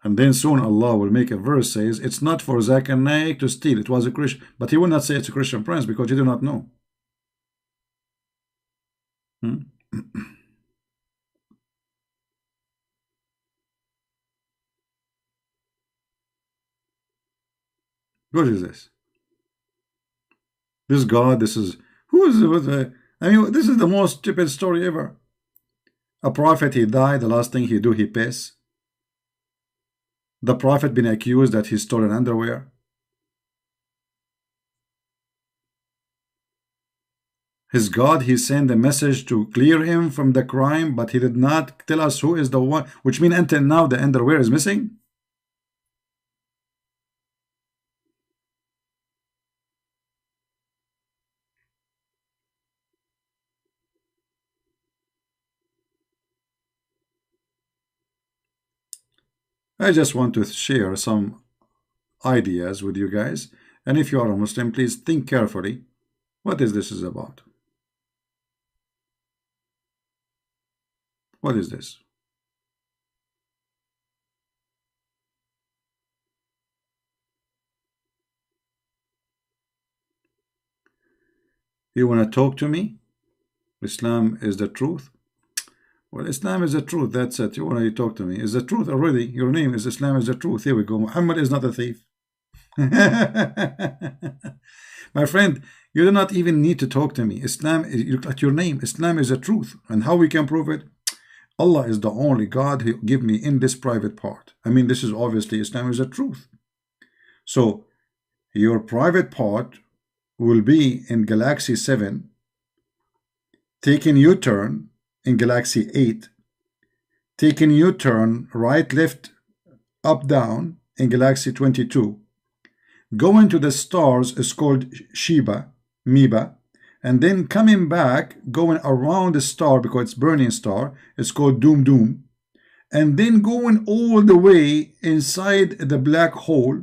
And then soon Allah will make a verse says, it's not for Zakir Naik to steal. It was a Christian. But he will not say it's a Christian prince because you do not know. What is this? This God, this is, who is it? I mean, this is the most stupid story ever. A prophet, he died, the last thing he do, he piss. The prophet been accused that he stole an underwear. His God, he sent a message to clear him from the crime, but he did not tell us who is the one, which means until now the underwear is missing. I just want to share some ideas with you guys. And if you are a Muslim, please think carefully. What is this is about? What is this? You want to talk to me? Islam is the truth. Well, Islam is the truth. That's it. You want to talk to me? Is the truth already? Your name is Islam is the truth. Here we go. Muhammad is not a thief. My friend, you do not even need to talk to me. Islam, you look at your name. Islam is the truth. And how we can prove it? Allah is the only God who give me in this private part. I mean, this is obviously Islam is the truth. So, your private part will be in Galaxy 7, taking U-turn in Galaxy 8, taking U-turn right, left, up, down in Galaxy 22, going to the stars is called Meba, and then coming back, going around the star because it's burning star, it's called Doom, and then going all the way inside the black hole,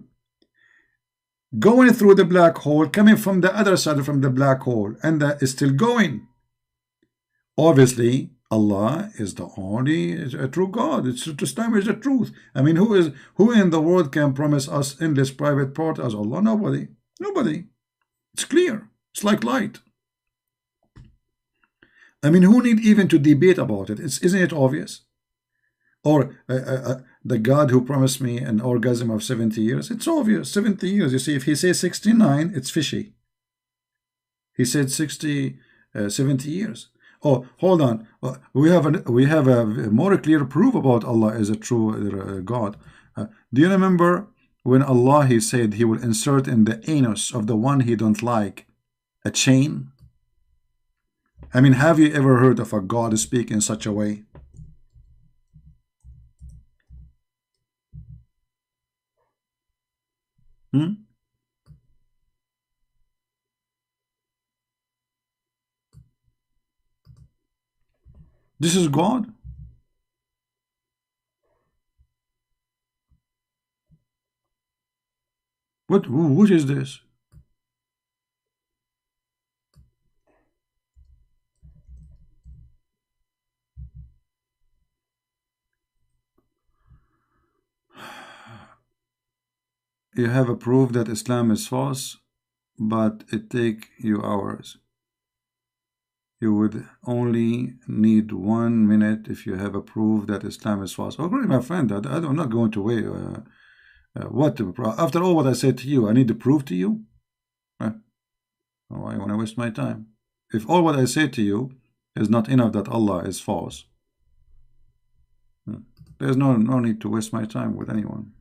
going through the black hole, coming from the other side from the black hole, and that is still going. Obviously, Allah is the only true God. Islam is the truth. I mean, who in the world can promise us in this private part as Allah? Nobody. Nobody. It's clear. It's like light. I mean, who need even to debate about it? Isn't it obvious? Or the God who promised me an orgasm of 70 years. It's obvious. 70 years. You see, if he says 69, it's fishy. He said 70 years. Oh, hold on. We have a more clear proof about Allah as a true God. Do you remember when Allah, he said he will insert in the anus of the one he don't like a chain? I mean, have you ever heard of a God speak in such a way? This is God? What is this? You have a proof that Islam is false, but it take you hours. You would only need 1 minute if you have a proof that Islam is false. Okay, my friend, I'm not going to wait. After all what I said to you, I need to prove to you? Why want to waste my time? If all what I say to you is not enough that Allah is false, there's no need to waste my time with anyone.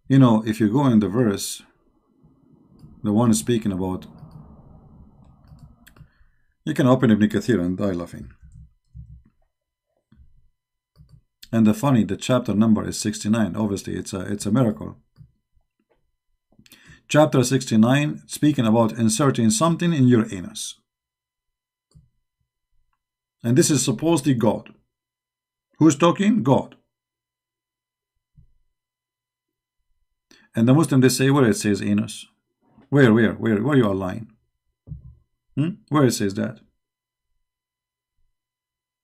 You know, if you go in the verse, the one speaking about, you can open Ibn Kathir and die laughing. And the chapter number is 69. Obviously, it's a miracle. Chapter 69, speaking about inserting something in your anus. And this is supposedly God. Who's talking? God. And the Muslim, they say where it says anus. Where you are lying? Where it says that?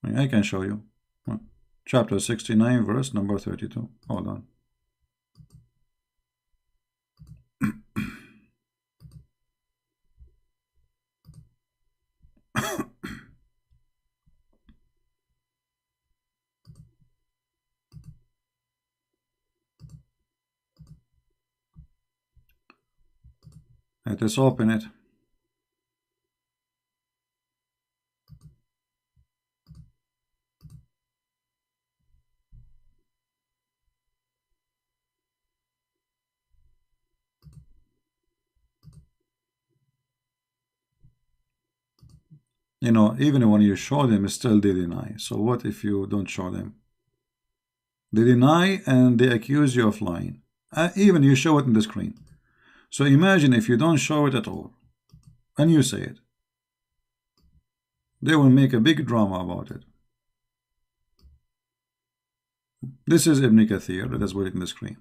I can show you. Chapter 69, verse number 32. Hold on. Let us open it. You know, even when you show them, still they deny. So what if you don't show them? They deny and they accuse you of lying. Even you show it in the screen. So imagine if you don't show it at all, and you say it. They will make a big drama about it. This is Ibn Kathir. Let us put it in the screen.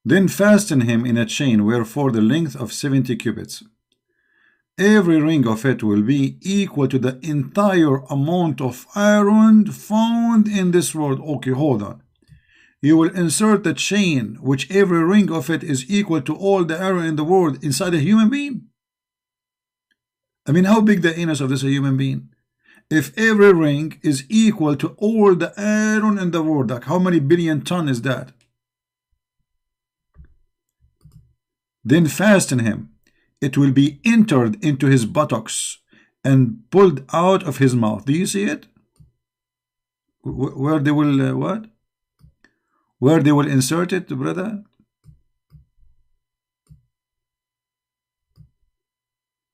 Then fasten him in a chain, wherefore the length of 70 cubits. Every ring of it will be equal to the entire amount of iron found in this world. Okay, hold on. You will insert the chain, which every ring of it is equal to all the iron in the world, inside a human being? I mean, how big the anus of this human being? If every ring is equal to all the iron in the world, like how many billion tons is that? Then fasten him. It will be entered into his buttocks and pulled out of his mouth. Do you see it? Where they will what? Where they will insert it, brother?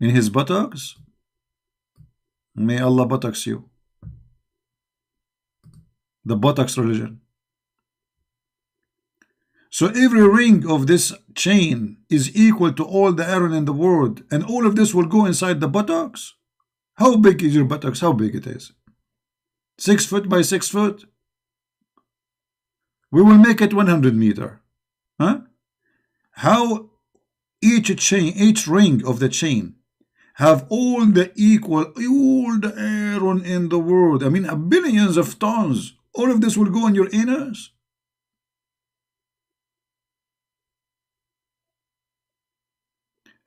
In his buttocks? May Allah buttocks you. The buttocks religion. So every ring of this chain is equal to all the iron in the world, and all of this will go inside the buttocks. How big is your buttocks? How big it is? 6 foot by 6 foot? We will make it 100 meter. Huh? How each chain, each ring of the chain have all the iron in the world. I mean, billions of tons. All of this will go in your anus.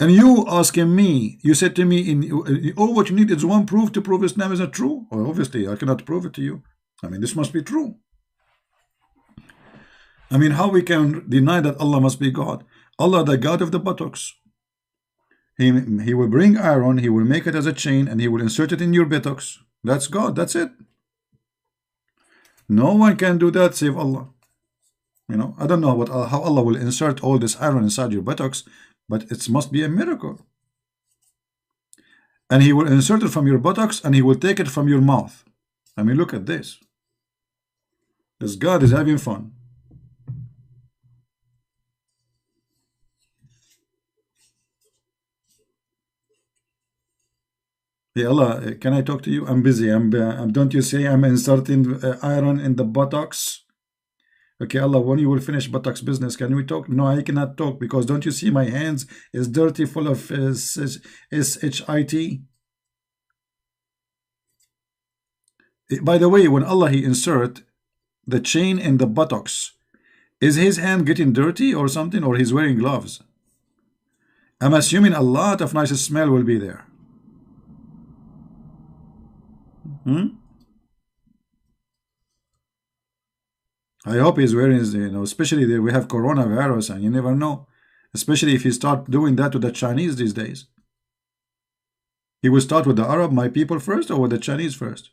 And you asking me, you said to me, all what you need is one proof to prove Islam is not true. Well, obviously, I cannot prove it to you. I mean, this must be true. I mean, how we can deny that Allah must be God? Allah, the God of the buttocks. He will bring iron, He will make it as a chain, and He will insert it in your buttocks. That's God, that's it. No one can do that save Allah. You know, I don't know how Allah will insert all this iron inside your buttocks, but it must be a miracle. And He will insert it from your buttocks, and He will take it from your mouth. I mean, look at this. This God is having fun. Hey Allah, can I talk to you? I'm busy. Don't you say I'm inserting iron in the buttocks? Okay, Allah, when you will finish buttocks business, can we talk? No, I cannot talk, because don't you see my hands is dirty, full of shit. By the way, when Allah He insert the chain in the buttocks, is His hand getting dirty or something, or He's wearing gloves? I'm assuming a lot of nice smell will be there. I hope He's wearing, you know, especially we have coronavirus, and you never know. Especially if He start doing that to the Chinese these days. He will start with the Arab, my people, first, or with the Chinese first?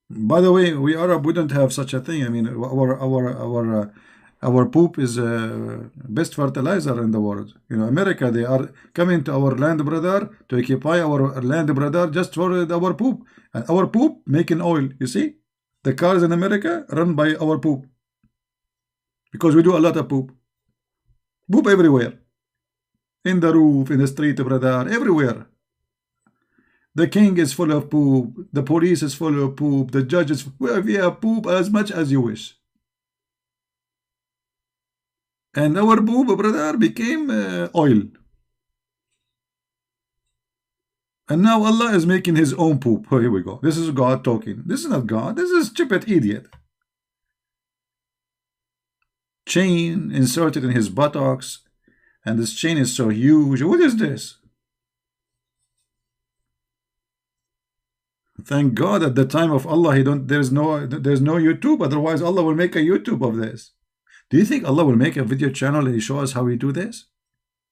By the way, we Arab, we don't have such a thing. I mean, our poop is best fertilizer in the world. You know, America, they are coming to our land, brother, to occupy our land, brother, just for our poop. And our poop making oil. You see, the cars in America run by our poop, because we do a lot of poop. Poop everywhere, in the roof, in the street, brother, everywhere. The king is full of poop. The police is full of poop. The judges, well, we have poop as much as you wish. And our poop, brother, became oil. And now Allah is making His own poop. Oh, here we go. This is God talking. This is not God. This is a stupid idiot. Chain inserted in his buttocks. And this chain is so huge. What is this? Thank God at the time of Allah, there's no YouTube. Otherwise, Allah will make a YouTube of this. Do you think Allah will make a video channel and show us how we do this?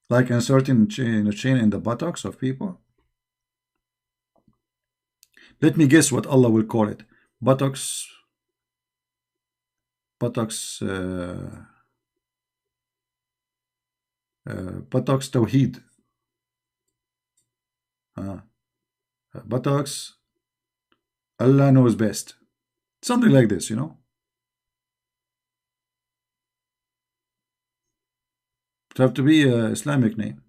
Like inserting a chain in the buttocks of people? Let me guess what Allah will call it. Buttocks Tawheed. Buttocks, Allah knows best. Something like this, you know. It have to be an Islamic name.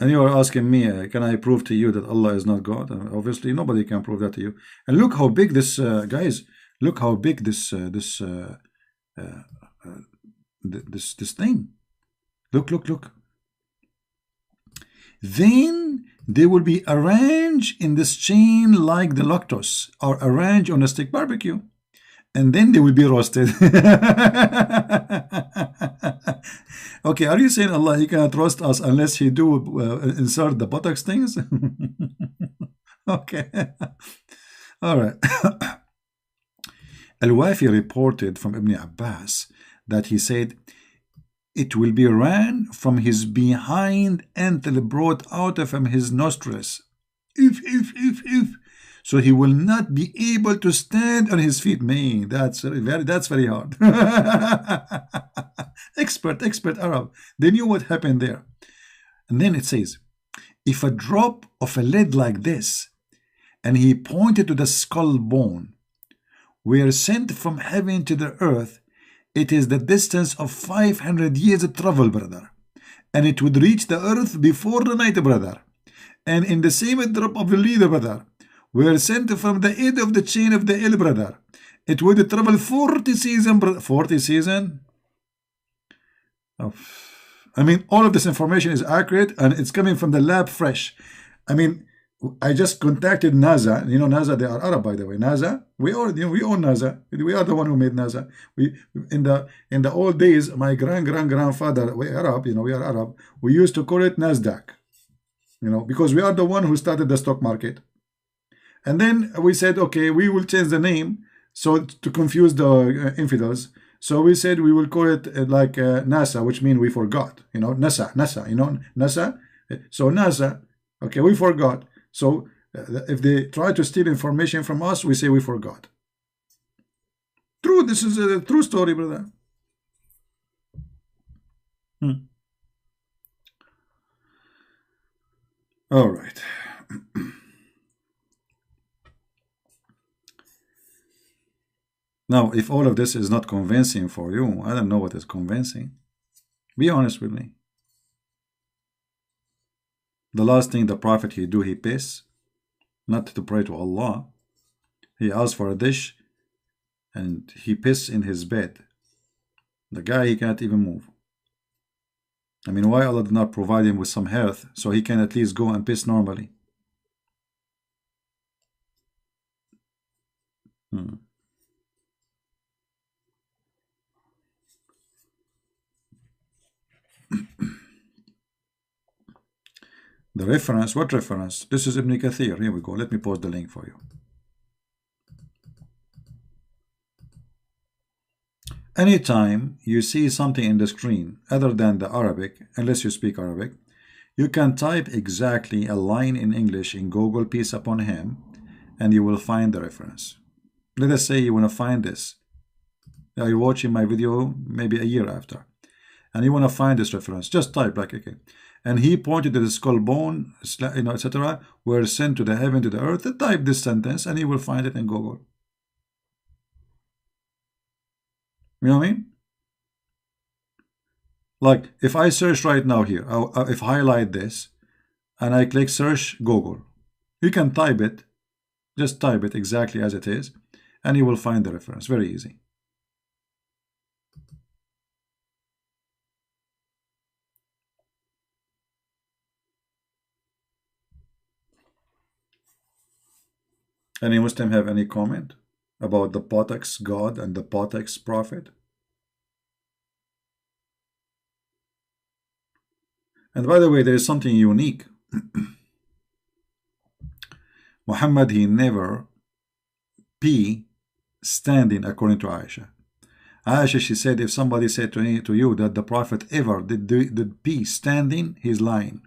And you are asking me, can I prove to you that Allah is not God? Obviously, nobody can prove that to you. And look how big this, guys. Look how big this thing. Look. Then they will be arranged in this chain like the lactose, or arranged on a stick barbecue, and then they will be roasted. Okay, are you saying Allah, He cannot roast us unless He do insert the buttocks things? Okay. All right. Al-Wafi reported from Ibn Abbas that he said, it will be ran from his behind until brought out from his nostrils. If. So he will not be able to stand on his feet. Man, that's very hard. Expert Arab. They knew what happened there. And then it says, if a drop of a lead like this, and he pointed to the skull bone, were sent from heaven to the earth, it is the distance of 500 years of travel, brother. And it would reach the earth before the night, brother. And in the same drop of the lead, brother, were sent from the end of the chain of the L, brother. It would travel 40 seasons, brother. 40 seasons? Oh. I mean, all of this information is accurate, and it's coming from the lab fresh. I mean, I just contacted NASA. You know, NASA, they are Arab, by the way. NASA, we own NASA. We are the one who made NASA. We in the old days, my grandfather, we Arab. You know, we are Arab. We used to call it Nasdaq. You know, because we are the one who started the stock market. And then we said, okay, we will change the name so to confuse the infidels. So we said we will call it like NASA, which means we forgot. You know, NASA. You know, NASA. So NASA. Okay, we forgot. So If they try to steal information from us, we say we forgot. True, this is a true story, brother. All right. Now, if all of this is not convincing for you, I don't know what is convincing. Be honest with me. The last thing the Prophet he do, he piss, not to pray to Allah. He asks for a dish, and he piss in his bed. The guy, he can't even move. I mean, why Allah did not provide him with some health so he can at least go and piss normally? The reference, what reference? This is Ibn Kathir. Here we go. Let me post the link for you. Anytime you see something in the screen other than the Arabic, unless you speak Arabic, you can type exactly a line in English in Google, peace upon him, and you will find the reference. Let us say you want to find this. You're watching my video maybe a year after, and you want to find this reference. Just type like, okay. And he pointed to the skull bone, etc., were sent to the heaven, to the earth. Type this sentence, and you will find it in Google. You know what I mean? Like, if I search right now here, if I highlight this, and I click search Google, you can type it, just type it exactly as it is, and you will find the reference. Very easy. Any Muslim have any comment about the Apologetics God and the Apologetics Prophet? And by the way, there is something unique. Muhammad, he never pee standing, according to Aisha. Aisha, she said, if somebody said to you that the Prophet ever did pee standing, he's lying.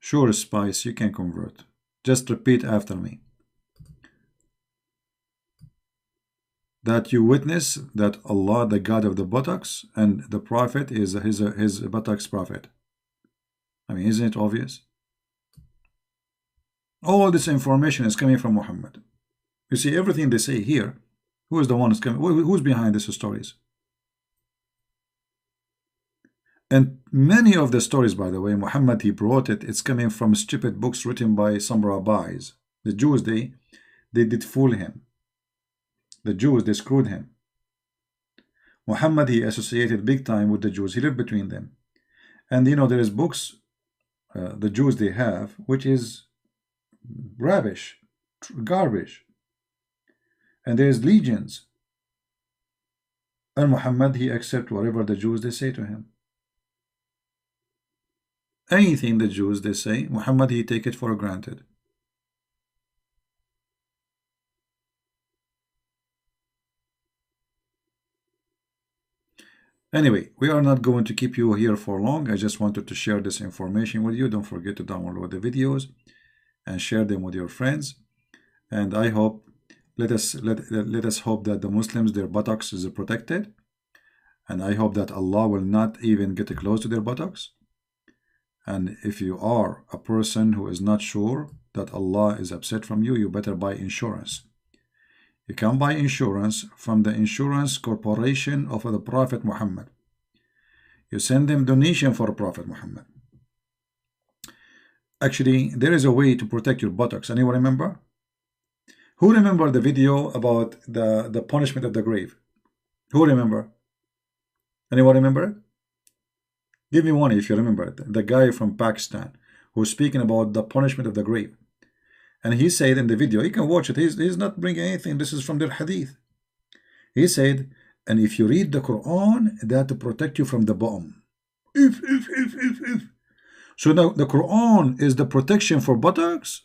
Sure, Spice, you can convert. Just repeat after me. That you witness that Allah, the God of the buttocks, and the Prophet is his buttocks prophet. I mean, isn't it obvious? All this information is coming from Muhammad. You see, everything they say here, who is the one who's coming? Who's behind these stories? And many of the stories, by the way, Muhammad, he brought it. It's coming from stupid books written by some rabbis. The Jews, they did fool him. The Jews, they screwed him. Muhammad, he associated big time with the Jews. He lived between them. And you know, there is books, the Jews they have, which is rubbish, garbage. And there is legions. And Muhammad, he accepts whatever the Jews they say to him. Anything the Jews they say, Muhammad, he take it for granted. Anyway, we are not going to keep you here for long. I just wanted to share this information with you. Don't forget to download the videos and share them with your friends. And I hope, let us hope that the Muslims, their buttocks is protected. And I hope that Allah will not even get close to their buttocks. And if you are a person who is not sure that Allah is upset from you, you better buy insurance. You can buy insurance from the insurance corporation of the Prophet Muhammad. You send them donation for Prophet Muhammad. Actually, there is a way to protect your buttocks. Anyone remember? Who remember the video about the punishment of the grave? Who remember? Anyone remember it? Give me one if you remember it. The guy from Pakistan who's speaking about the punishment of the grave. And he said in the video, you can watch it, he's not bringing anything, this is from their hadith. He said, and if you read the Quran, that to protect you from the bomb. If. So now the Quran is the protection for buttocks?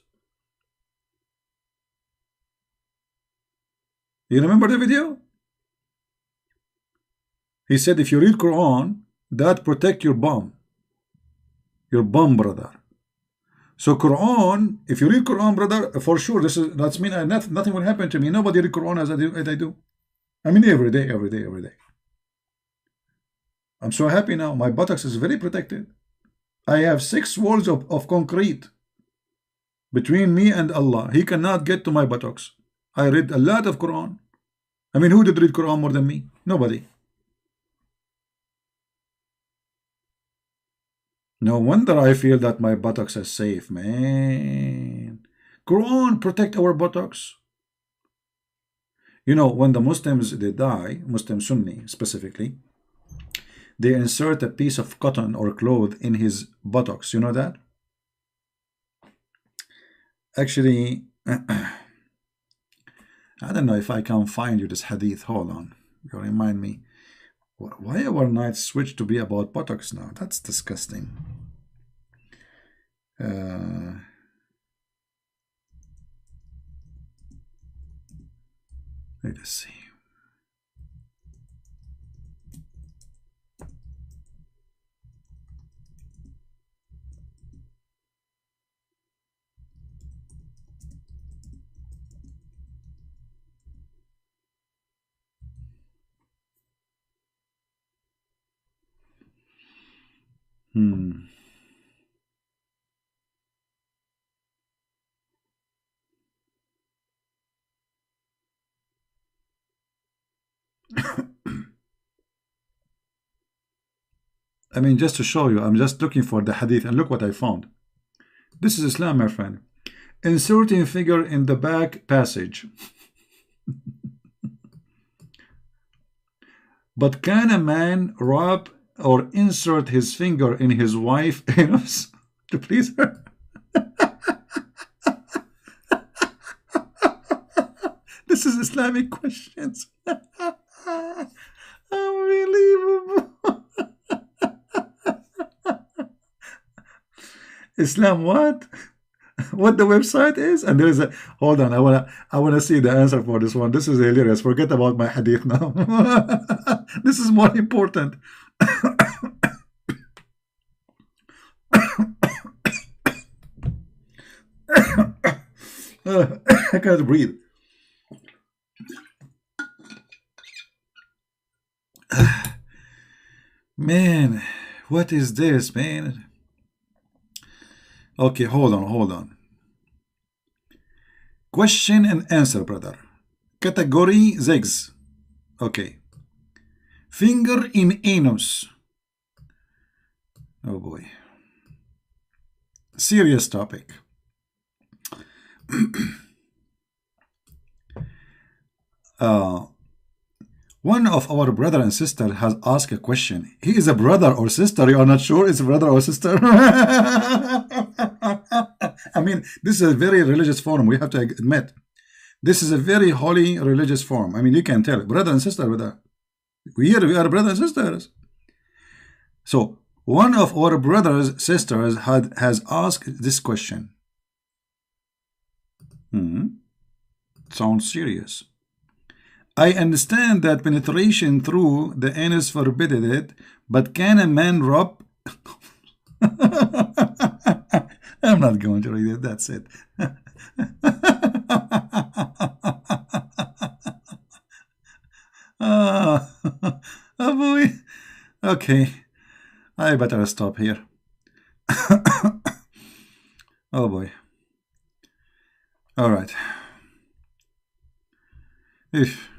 You remember the video? He said, if you read Quran, that protect your bum, brother. So Quran, if you read Quran, brother, for sure, that's mean nothing will happen to me. Nobody read Quran as I do. I mean, every day. I'm so happy now. My buttocks is very protected. I have 6 walls of concrete between me and Allah. He cannot get to my buttocks. I read a lot of Quran. I mean, who did read Quran more than me? Nobody. No wonder I feel that my buttocks are safe, man. Quran protect our buttocks. You know, when the Muslims, they die, Muslim Sunni specifically, they insert a piece of cotton or cloth in his buttocks. You know that? Actually, I don't know if I can find you this hadith. Hold on. You remind me. Why our nights switch to be about buttocks now? That's disgusting. Let us see. I mean, just to show you, I'm just looking for the hadith, and look what I found. This is Islam, my friend. Inserting finger in the back passage. But can a man rub or insert his finger in his wife's anus to please her? This is Islamic questions. Unbelievable. Islam what? What the website is? And there is a, hold on, I wanna see the answer for this one. This is hilarious. Forget about my hadith now. This is more important. I can't breathe. Man, what is this, man? Okay, hold on. Question and answer, brother. Category 6. Okay. Finger in anus. Oh boy. Serious topic. One of our brother and sister has asked a question. He is a brother or sister. You are not sure it's a brother or sister? I mean, this is a very religious forum. We have to admit. This is a very holy religious forum. I mean, you can tell. Brother and sister, brother. We are brothers and sisters. So, one of our brothers, sisters has asked this question. Sounds serious. I understand that penetration through the anus forbidden it, but can a man rub? I'm not going to read it. That's it. Oh boy. Okay. I better stop here. Oh boy. All right. If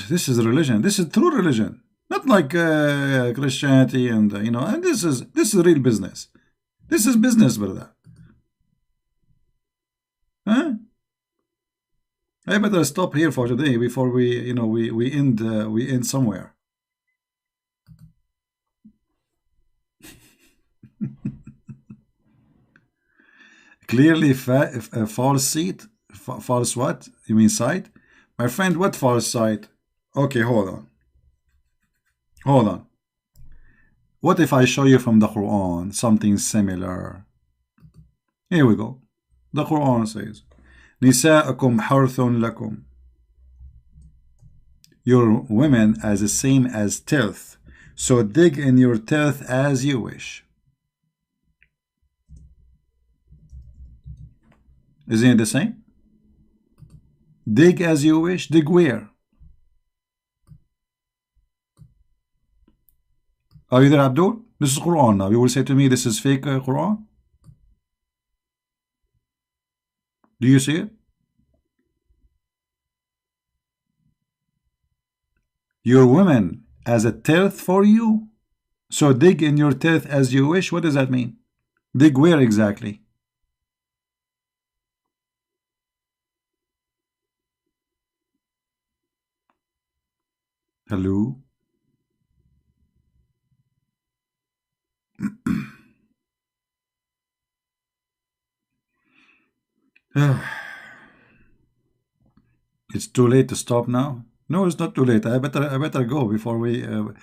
this is religion, this is true religion, not like Christianity and you know. And this is real business. This is business, brother. Huh? I better stop here for today before we end somewhere. Clearly, false seat. False what? You mean sight? My friend, what false sight? Okay, hold on. What if I show you from the Quran something similar? Here we go. The Quran says, Nisa'akum harthun lakum. Your women as the same as tilth So dig in your teeth as you wish. Isn't it the same? Dig as you wish. Dig where? Are you there, Abdul? This is Quran now. You will say to me, this is fake Quran? Do you see it? Your women as a teeth for you? So dig in your teeth as you wish. What does that mean? Dig where exactly? Hello? It's too late to stop now. No, it's not too late. I better go before you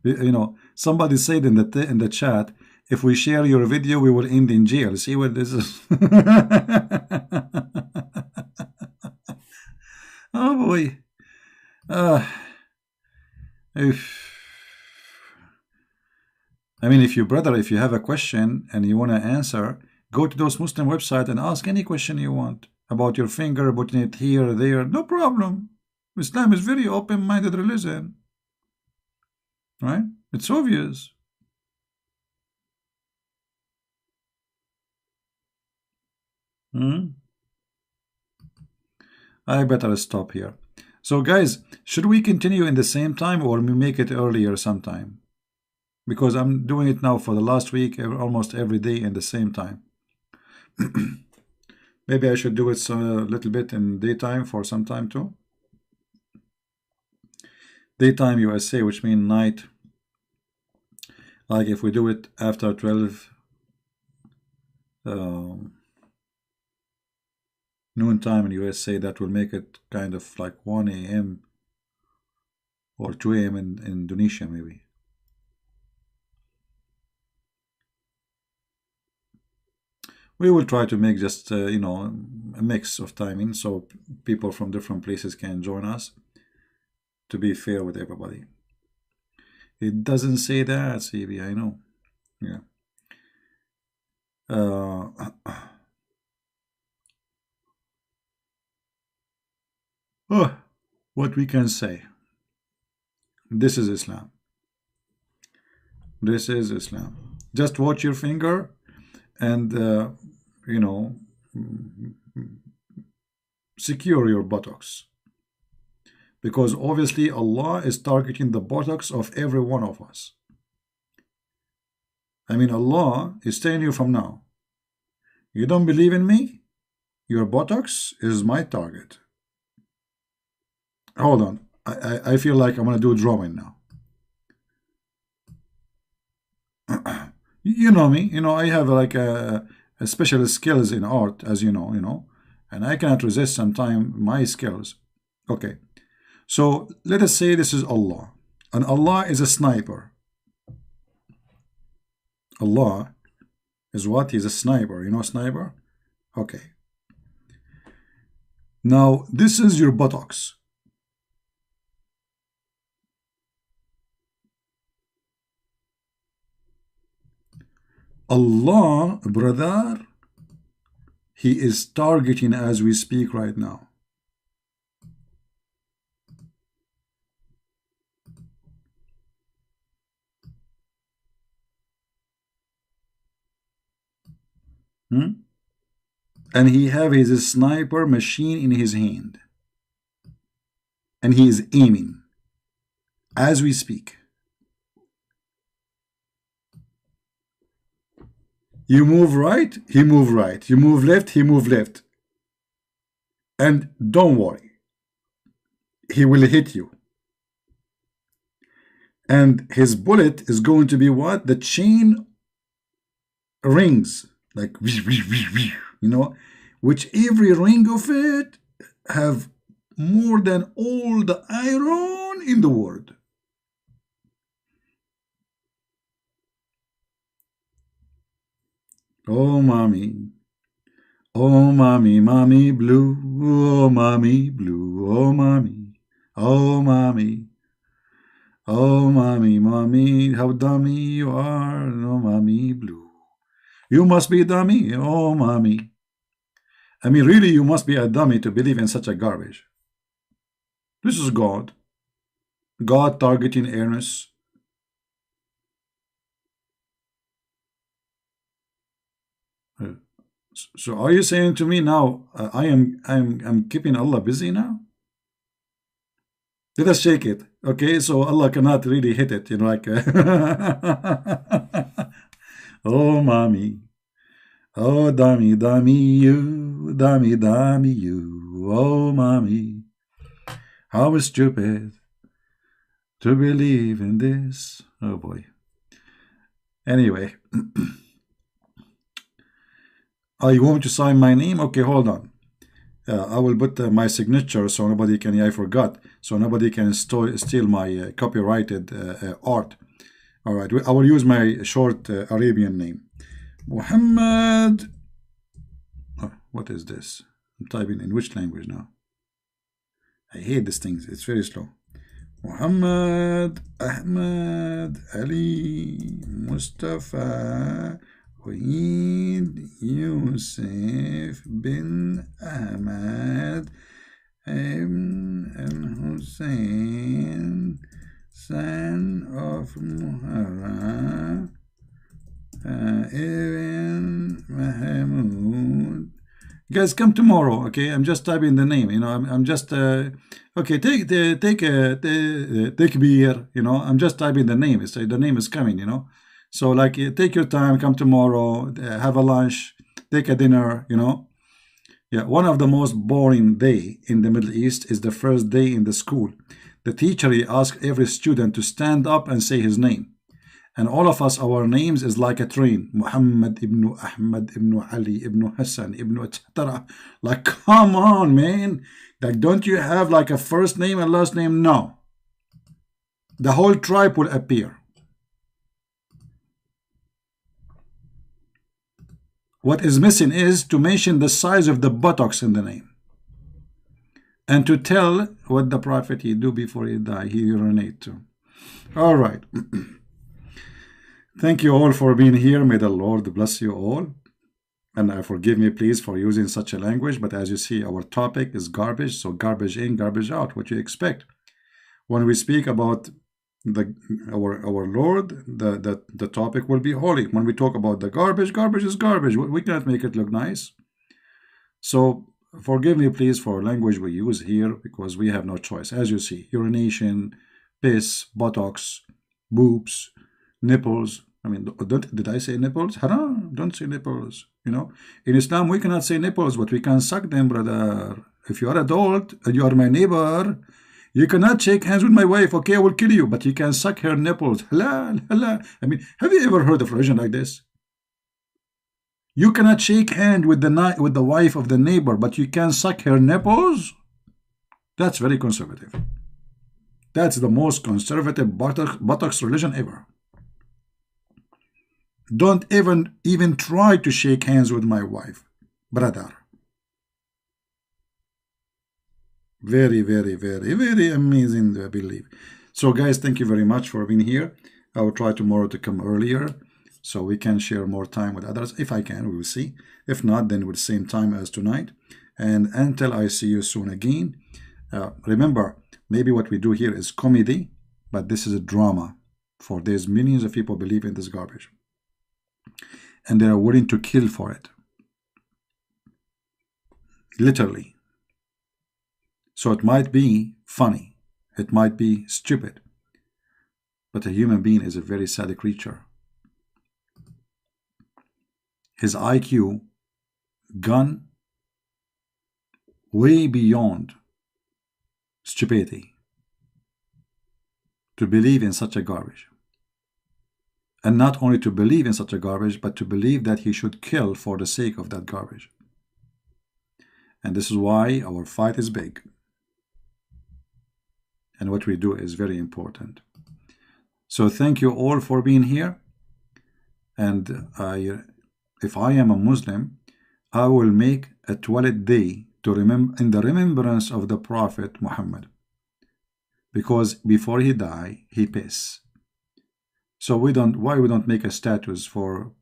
know. Somebody said in the chat, if we share your video, we will end in jail. See what this is? Oh boy. I mean, if you have a question and you want to answer, go to those Muslim websites and ask any question you want about your finger, putting it here or there. No problem. Islam is very open-minded religion. Right? It's obvious. I better stop here. So guys, should we continue in the same time or we make it earlier sometime? Because I'm doing it now for the last week, almost every day in the same time. Maybe I should do it a little bit in daytime for some time too. Daytime USA, which means night. Like if we do it after 12 noon time in USA, that will make it kind of like 1 a.m. or 2 a.m. in Indonesia maybe. We will try to make just you know, a mix of timing so people from different places can join us, to be fair with everybody. It doesn't say that, CB, I know. Yeah. What we can say. This is Islam. This is Islam. Just watch your finger and, you know, secure your buttocks. Because obviously Allah is targeting the buttocks of every one of us. I mean, Allah is telling you from now, you don't believe in me? Your buttocks is my target. Hold on. I feel like I'm going to do drawing now. You know me. You know, I have like a special skills in art, as you know, and I cannot resist sometimes my skills. Okay. So let us say this is Allah. And Allah is a sniper. Allah is what? He's a sniper. You know sniper? Okay. Now, this is your buttocks. Allah, brother, He is targeting as we speak right now. And he have his sniper machine in his hand. And he is aiming as we speak. You move right, he move right. You move left, he move left. And don't worry, he will hit you. And his bullet is going to be what? The chain rings, like, you know, which every ring of it have more than all the iron in the world. Oh, mommy. Oh, mommy, mommy blue. Oh, mommy blue. Oh, mommy. Oh, mommy. Oh, mommy, mommy, how dummy you are. No, mommy blue. You must be dummy. Oh, mommy. I mean, really, you must be a dummy to believe in such a garbage. This is God. God targeting Ernest. So are you saying to me now, I'm keeping Allah busy now? Let us shake it. Okay, so Allah cannot really hit it, you know, like oh mommy. Oh dummy, dummy you, dummy, dummy you. Oh mommy. How stupid to believe in this. Oh boy. Anyway. Oh, you want me to sign my name? Okay, hold on. I will put my signature so nobody can, I forgot, so nobody can steal my copyrighted art. All right, I will use my short Arabian name. Muhammad. Oh, what is this? I'm typing in which language now? I hate these things. It's very slow. Muhammad Ahmad Ali Mustafa Hovind Yusuf bin Ahmad ibn Hussein, son of Muharram ibn Mahmud. Guys, come tomorrow, okay? I'm just typing the name, you know. I'm just okay. Take beer, you know. I'm just typing the name. It's the name is coming, you know. So like, take your time. Come tomorrow. Have a lunch. Take a dinner, you know. Yeah, one of the most boring day in the Middle East is the first day in the school. The teacher asks every student to stand up and say his name. And all of us, our names is like a train. Muhammad ibn Ahmad ibn Ali ibn Hassan ibn etc. Like, come on, man. Like, don't you have like a first name and last name? No. The whole tribe will appear. What is missing is to mention the size of the buttocks in the name. And to tell what the prophet he do before he die. He urinate too. All right. Thank you all for being here. May the Lord bless you all. And forgive me, please, for using such a language. But as you see, our topic is garbage. So garbage in, garbage out. What you expect. When we speak about our Lord, the topic will be holy. When we talk about the garbage, garbage is garbage. We cannot make it look nice. So forgive me, please, for language we use here, because we have no choice. As you see, urination, piss, buttocks, boobs, nipples. I mean, did I say nipples? Haram, don't say nipples. You know, in Islam we cannot say nipples, but we can suck them, brother. If you are adult and you are my neighbor, you cannot shake hands with my wife. Okay, I will kill you, but you can suck her nipples. Halal, halal. I mean, have you ever heard of religion like this? You cannot shake hand with the wife of the neighbor, but you can suck her nipples. That's very conservative. That's the most conservative buttocks religion ever. Don't even try to shake hands with my wife, brother. Very, very, very, very amazing to believe. So guys, thank you very much for being here. I will try tomorrow to come earlier so we can share more time with others. If I can, we will see. If not, then with the same time as tonight. And until I see you soon again, remember, maybe what we do here is comedy, but this is a drama. For there's millions of people believe in this garbage. And they are willing to kill for it. Literally. So it might be funny. It might be stupid. But a human being is a very sad creature. His IQ gone way beyond stupidity to believe in such a garbage. And not only to believe in such a garbage, but to believe that he should kill for the sake of that garbage. And this is why our fight is big. And what we do is very important. So thank you all for being here. And if I am a Muslim, I will make a 12th day to remember in the remembrance of the Prophet Muhammad. because before he die, he piss. So why we don't make a statues for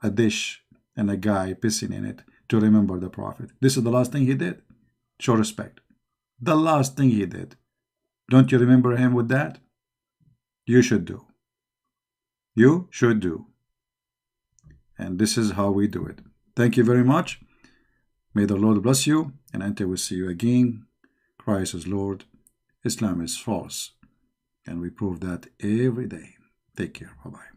a dish and a guy pissing in it to remember the Prophet? This is the last thing he did. Show respect. The last thing he did. Don't you remember him with that? You should do. You should do. And this is how we do it. Thank you very much. May the Lord bless you. And until we see you again, Christ is Lord, Islam is false. And we prove that every day. Take care. Bye-bye.